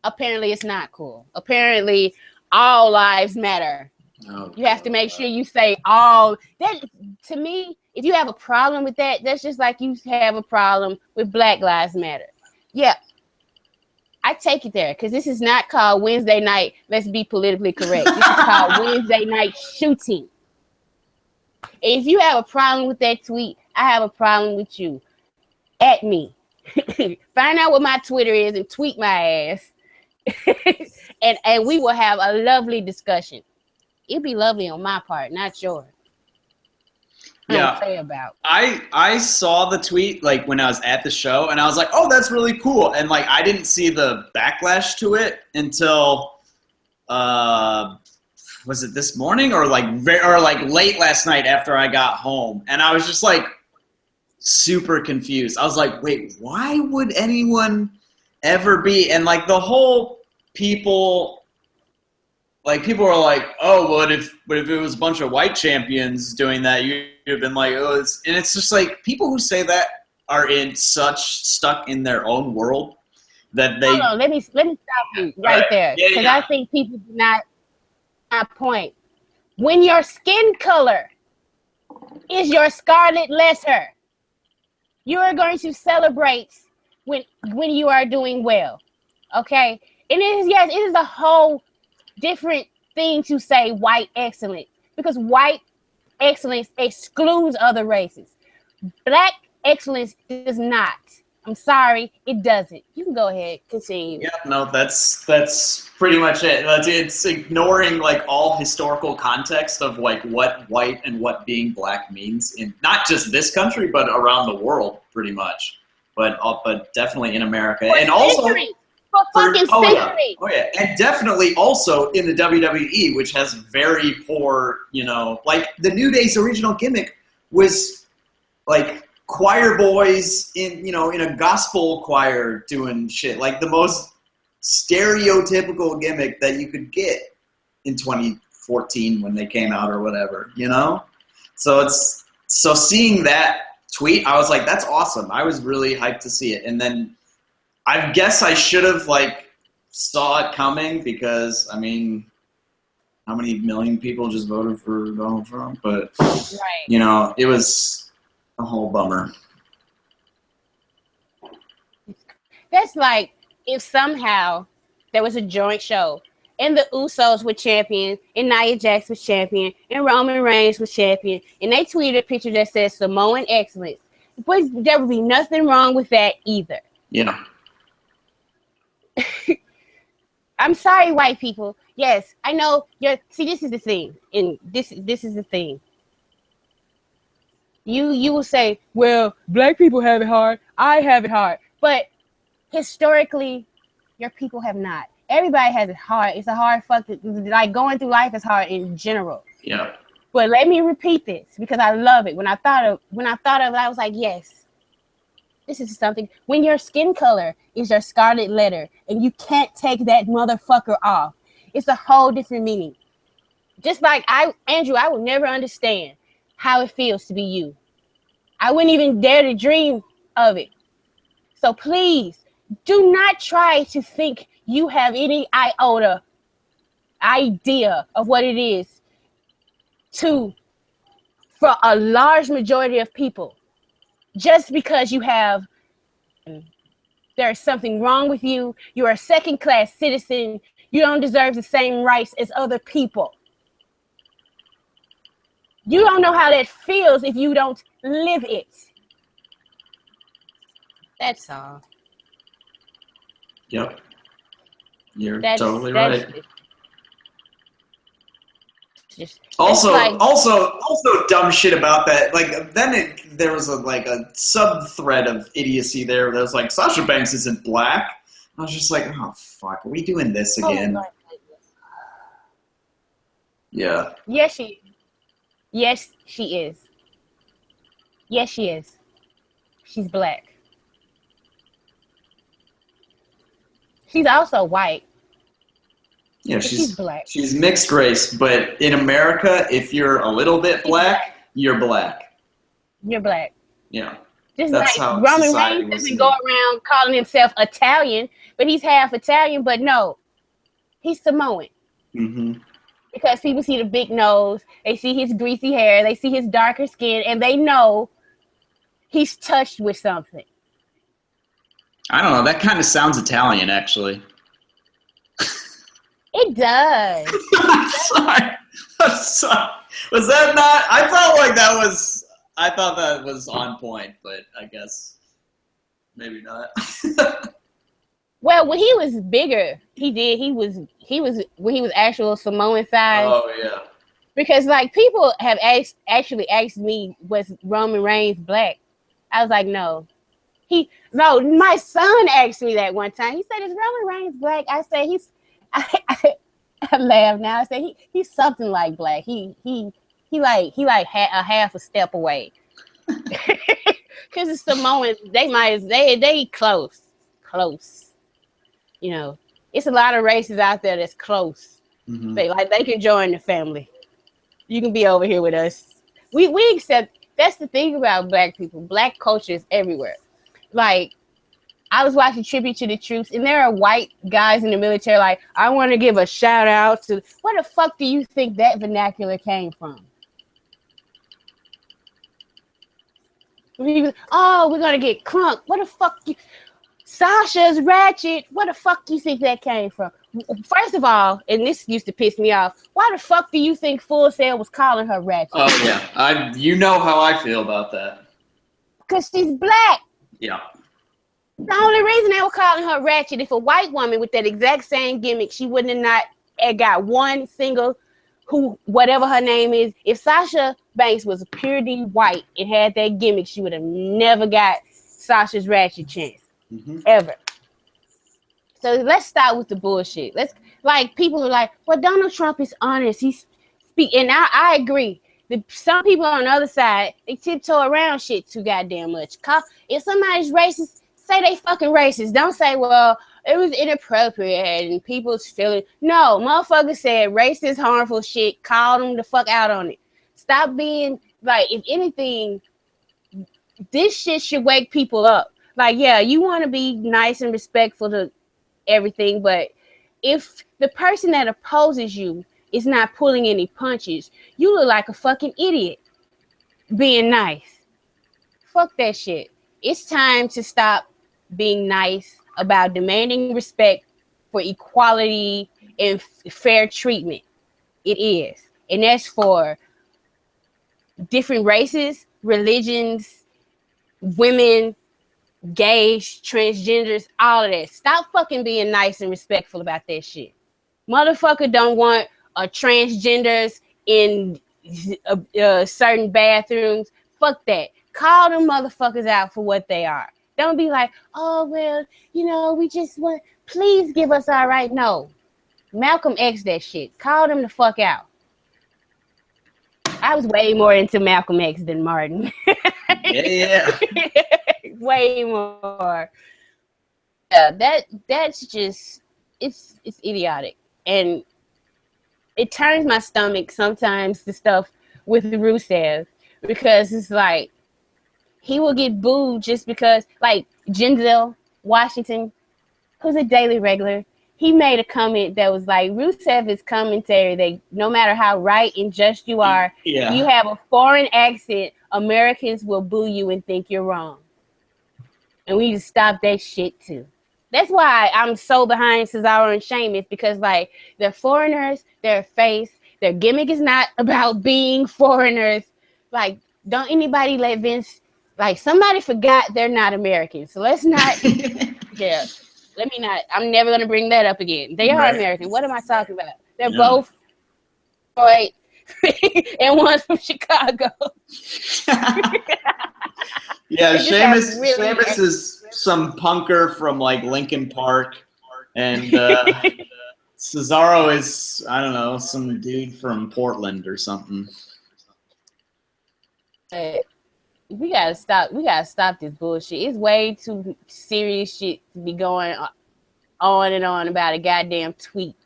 Apparently it's not cool. Apparently all lives matter. Oh, you have to make sure you say all. That, to me, if you have a problem with that, that's just like you have a problem with Black Lives Matter. Yeah, I take it there because this is not called Wednesday night. Let's be politically correct. This is called Wednesday night shooting. If you have a problem with that tweet, I have a problem with you. At me. Find out what my Twitter is and tweet my ass. and we will have a lovely discussion. It'd be lovely on my part, not yours. Yeah, I saw the tweet like when I was at the show, and I was like, "Oh, that's really cool." And like, I didn't see the backlash to it until was it this morning or like late last night after I got home, and I was just like super confused. I was like, "Wait, why would anyone ever be?" And like the whole people were like, "Oh, what if it was a bunch of white champions doing that? You'd have been like, oh," and it's just like people who say that are stuck in their own world that they. Hold on, let me stop you right there because I think people do not point. When your skin color is your scarlet letter, you are going to celebrate when you are doing well. Okay, and it is a whole different thing to say white excellence because white excellence excludes other races. Black excellence does not. I'm sorry, it doesn't. You can go ahead, continue. Yeah, no, that's pretty much it. It's ignoring like all historical context of like what white and what being black means in not just this country but around the world, pretty much. But definitely in America, and also for fucking centuries. Oh yeah, and definitely also in the WWE, which has very poor, like the New Day's original gimmick was like choir boys in a gospel choir doing shit, like the most stereotypical gimmick that you could get in 2014 when they came out or whatever, So seeing that tweet, I was like, that's awesome. I was really hyped to see it. And then I guess I should have like saw it coming because I mean, how many million people just voted for Donald Trump? But right. It was a whole bummer. That's like if somehow there was a joint show and the Usos were champion and Nia Jax was champion and Roman Reigns was champion and they tweeted a picture that says Samoan excellence. But there would be nothing wrong with that either. Yeah. I'm sorry, white people. Yes, I know see, this is the thing. And this is the thing. You will say, well, black people have it hard. I have it hard. But historically, your people have not. Everybody has it hard. It's a hard like going through life is hard in general. Yeah. But let me repeat this because I love it. When I thought of it, I was like, yes, this is something. When your skin color is your scarlet letter and you can't take that motherfucker off, it's a whole different meaning. Just like Andrew, I will never understand how it feels to be you. I wouldn't even dare to dream of it. So please do not try to think you have any iota idea of what it is for a large majority of people. Just because there's something wrong with you, you're a second-class citizen, you don't deserve the same rights as other people. You don't know how that feels if you don't live it. That's all. Yep. You're totally right. Also dumb shit about that. Like then there was a sub thread of idiocy there. That was like Sasha Banks isn't black. I was just like, oh fuck, are we doing this again? Oh, yeah. Yes, she is. Yes, she is. She's black. She's also white. Yeah, she's black. She's mixed race, but in America, if you're a little bit black, you're black. You're black. Yeah. Just that's like Roman Reigns doesn't go around calling himself Italian, but he's half Italian, but no, he's Samoan. Mm-hmm. Because people see the big nose, they see his greasy hair, they see his darker skin, and they know he's touched with something. I don't know. That kind of sounds Italian, actually. It does. I'm sorry. Was that not? I thought that was on point, but I guess maybe not. Well, when he was bigger, he was when he was actual Samoan size. Oh yeah. Because like people have actually asked me, was Roman Reigns black? I was like, no. My son asked me that one time. He said, "Is Roman Reigns black?" I said, I laugh now. I said he's something like black. He like a half a step away. Because it's Samoans, they close. It's a lot of races out there that's close. Mm-hmm. They can join the family. You can be over here with us. We accept. That's the thing about black people. Black culture is everywhere. Like, I was watching Tribute to the Troops, and there are white guys in the military like, I want to give a shout out to. Where the fuck do you think that vernacular came from? Oh, we're gonna get crunk. What the fuck? Sasha's ratchet. Where the fuck do you think that came from? First of all, and this used to piss me off. Why the fuck do you think Full Sail was calling her ratchet? Oh yeah, you know how I feel about that. Because she's black. Yeah. The only reason they were calling her ratchet, if a white woman with that exact same gimmick, she wouldn't have not got one single whatever her name is. If Sasha Banks was purely white and had that gimmick, she would have never got Sasha's ratchet chance. Ever. So let's start with the bullshit. People are like, well, Donald Trump is honest. He's and I agree. Some people on the other side, they tiptoe around shit too goddamn much. If somebody's racist, say they fucking racist. Don't say, well, it was inappropriate and people's feeling. No, motherfucker said racist, harmful shit. Call them the fuck out on it. Stop being like, if anything, this shit should wake people up. Like, yeah, you want to be nice and respectful to everything, but if the person that opposes you is not pulling any punches, you look like a fucking idiot being nice. Fuck that shit. It's time to stop being nice about demanding respect for equality and fair treatment. It is. And that's for different races, religions, women, gays, transgenders, all of that. Stop fucking being nice and respectful about that shit. Motherfucker don't want transgenders in certain bathrooms. Fuck that. Call them motherfuckers out for what they are. Don't be like, oh, well, we just want, please give us our right. No. Malcolm X that shit. Call them the fuck out. I was way more into Malcolm X than Martin. Yeah. Way more. Yeah, that's just, it's idiotic. And it turns my stomach sometimes, the stuff with Rusev, because it's like, he will get booed just because, like, Denzel Washington, who's a daily regular, he made a comment that was like, Rusev is commentary that no matter how right and just you are, if you have a foreign accent, Americans will boo you and think you're wrong. And we need to stop that shit too. That's why I'm so behind Cesaro and Sheamus, because like, they're foreigners, their face, their gimmick is not about being foreigners. Like, don't anybody let Vince, like, somebody forgot they're not American. So let's not, let me not, I'm never going to bring that up again. They are American. What am I talking about? They're both Detroit and one's from Chicago. Sheamus is some punker from like Lincoln Park, and Cesaro is, I don't know, some dude from Portland or something. We gotta stop this bullshit. It's way too serious shit to be going on and on about a goddamn tweet.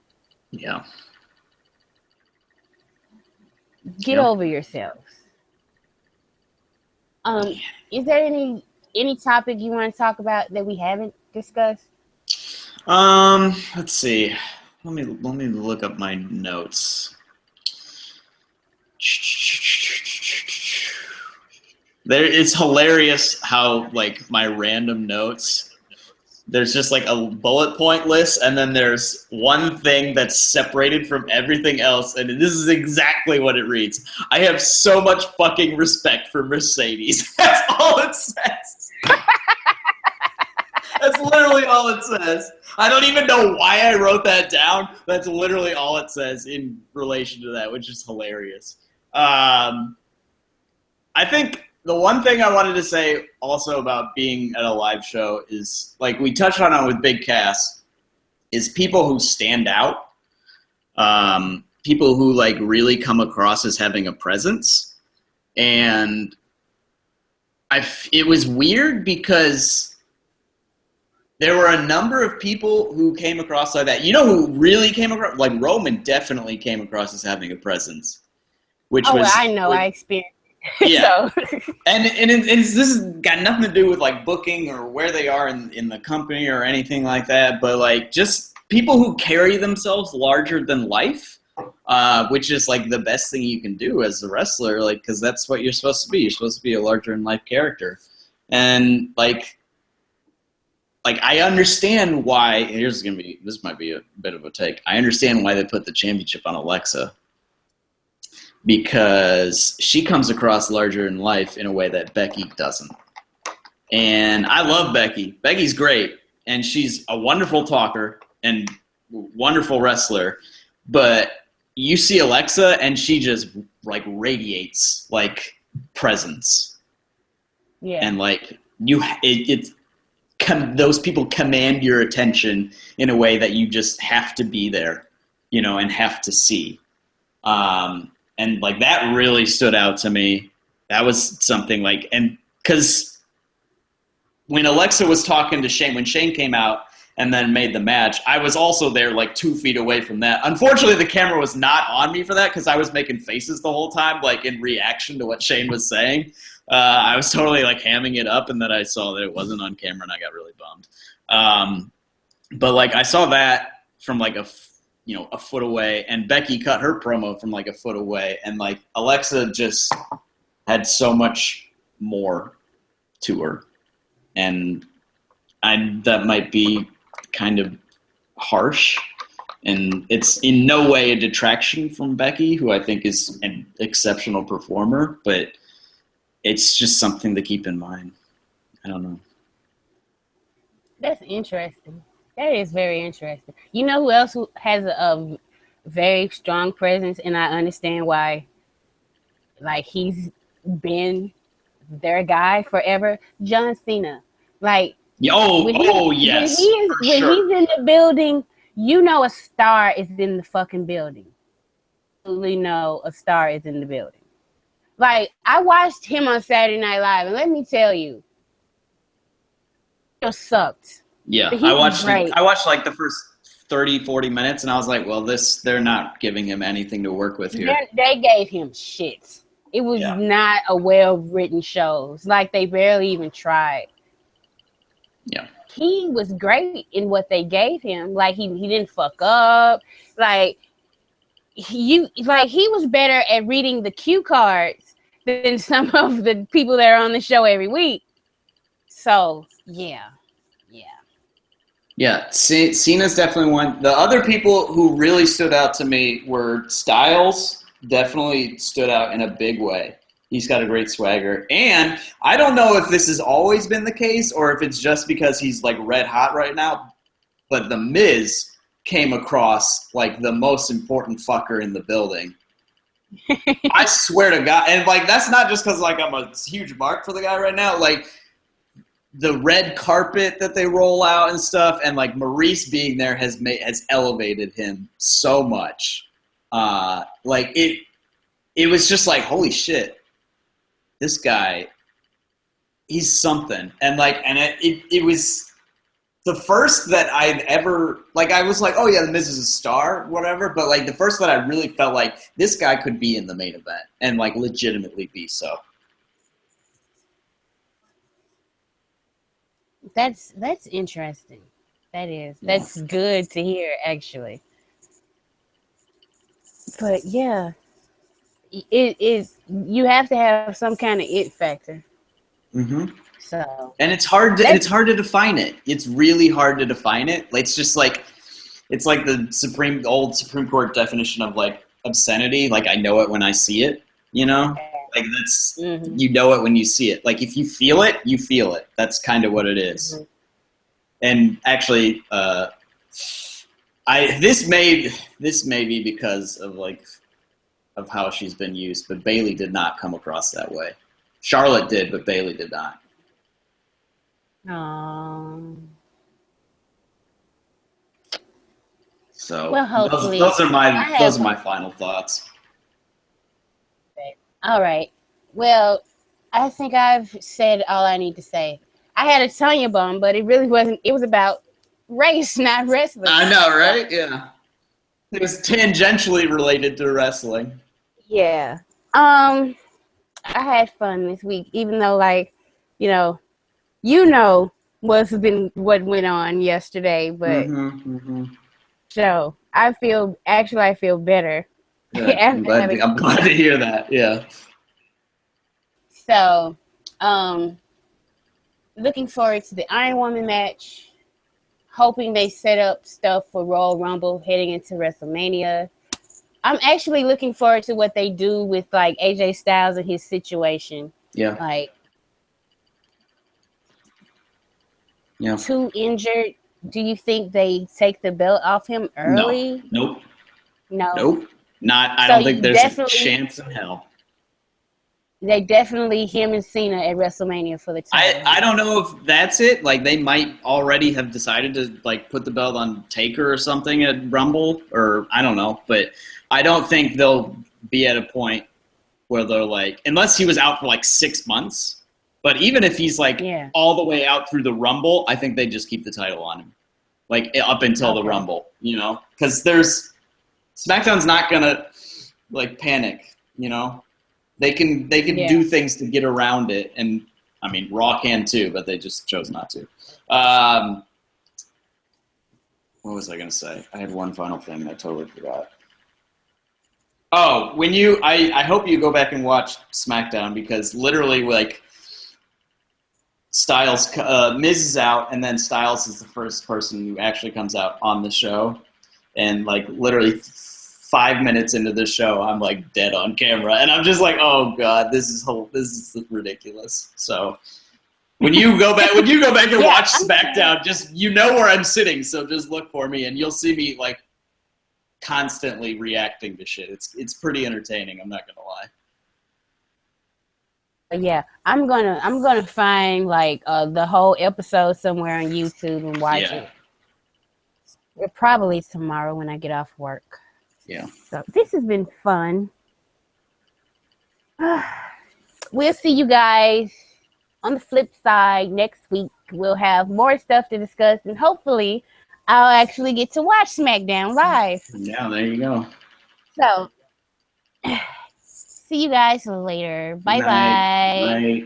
Yeah. Get over yourselves. Is there any topic you want to talk about that we haven't discussed? Let's see. Let me look up my notes. It's hilarious how like my random notes, there's just like a bullet point list, and then there's one thing that's separated from everything else, and this is exactly what it reads. I have so much fucking respect for Mercedes. That's all it says. That's literally all it says. I don't even know why I wrote that down. That's literally all it says in relation to that, which is hilarious. I think the one thing I wanted to say also about being at a live show is, like we touched on it with Big Cass, is people who stand out, people who like really come across as having a presence. And it was weird because there were a number of people who came across like that. You know who really came across? Like Roman definitely came across as having a presence. I know. I experienced. Yeah, so. and this has got nothing to do with like booking or where they are in the company or anything like that, but like just people who carry themselves larger than life, which is like the best thing you can do as a wrestler, like because that's what you're supposed to be. You're supposed to be a larger than life character, and like I understand why. This might be a bit of a take. I understand why they put the championship on Alexa. Because she comes across larger in life in a way that Becky doesn't. And I love Becky. Becky's great, and she's a wonderful talker and wonderful wrestler. But you see Alexa, and she just like radiates like presence. Yeah. And like those people command your attention in a way that you just have to be there, and have to see. And like that really stood out to me. That was something like, and because when Alexa was talking to Shane, when Shane came out and then made the match, I was also there like 2 feet away from that. Unfortunately, the camera was not on me for that because I was making faces the whole time, like in reaction to what Shane was saying. I was totally like hamming it up, and then I saw that it wasn't on camera, and I got really bummed. But like I saw that from like a foot away, and Becky cut her promo from like a foot away, and like Alexa just had so much more to her, and that might be kind of harsh, and it's in no way a detraction from Becky, who I think is an exceptional performer, but it's just something to keep in mind. I don't know. That's interesting. That is very interesting. You know who else has a very strong presence, and I understand why, like, he's been their guy forever? John Cena. Like, yes. When he's in the building, a star is in the fucking building. Absolutely know a star is in the building. Like, I watched him on Saturday Night Live, and let me tell you, it sucked. Yeah, I watched like the first 30, 40 minutes, and I was like, well, they're not giving him anything to work with here. They gave him shit. It was not a well-written show. It's like they barely even tried. Yeah. He was great in what they gave him. Like, he didn't fuck up. Like, he was better at reading the cue cards than some of the people that are on the show every week. So, yeah. Yeah, Cena's definitely one. The other people who really stood out to me were Styles. Definitely stood out in a big way. He's got a great swagger. And I don't know if this has always been the case or if it's just because he's like red hot right now, but The Miz came across like the most important fucker in the building. I swear to God. And like, that's not just because like I'm a huge mark for the guy right now. Like, the red carpet that they roll out and stuff, and like Maurice being there has elevated him so much. Like it was just like, holy shit, this guy, he's something. And like, and it was the first that I'd ever, like, I was like, oh yeah, The Miz is a star, whatever. But like the first that I really felt like this guy could be in the main event and like legitimately be so. That's interesting. That is. That's good to hear, actually. But yeah, it is. You have to have some kind of it factor. Mm-hmm. So, and it's hard to define it. It's really hard to define it. It's just like, it's like the old Supreme Court definition of like obscenity. Like, I know it when I see it. Like, that's, you know it when you see it. Like, if you feel it, you feel it. That's kind of what it is. Mm-hmm. And actually, this may be because of like, of how she's been used, but Bayley did not come across that way. Charlotte did, but Bayley did not. So, well, hopefully, those are my final thoughts. All right. Well, I think I've said all I need to say. I had a Tonya bomb, but it really wasn't. It was about race, not wrestling. I know, right? Yeah. It was tangentially related to wrestling. Yeah. I had fun this week, even though, like, what went on yesterday, but so I feel better. Yeah, I'm glad to hear that. Yeah. So, looking forward to the Iron Woman match. Hoping they set up stuff for Royal Rumble heading into WrestleMania. I'm actually looking forward to what they do with like AJ Styles and his situation. Yeah. Like, too injured, do you think they take the belt off him early? No. No. Not. I don't think there's a chance in hell. They definitely him and Cena at WrestleMania for the title. I don't know if that's it. Like they might already have decided to like put the belt on Taker or something at Rumble, or I don't know. But I don't think they'll be at a point where they're like, unless he was out for like 6 months. But even if he's like all the way out through the Rumble, I think they just keep the title on him, like up until the Rumble. You know, because SmackDown's not gonna like panic. You know. They can do things to get around it, and I mean Raw can too, but they just chose not to. What was I going to say? I had one final thing and I totally forgot. Oh, I hope you go back and watch SmackDown because literally like Styles, Miz is out, and then Styles is the first person who actually comes out on the show, and like literally 5 minutes into the show, I'm like dead on camera, and I'm just like, oh god, this is ridiculous. So when you go back and watch SmackDown, just where I'm sitting, so just look for me, and you'll see me like constantly reacting to shit. It's pretty entertaining. I'm not gonna lie. Yeah, I'm gonna find like the whole episode somewhere on YouTube and watch it. Probably tomorrow when I get off work. Yeah. So this has been fun. We'll see you guys on the flip side next week. We'll have more stuff to discuss, and hopefully I'll actually get to watch SmackDown live. Yeah, there you go. So see you guys later. Bye-bye. Bye.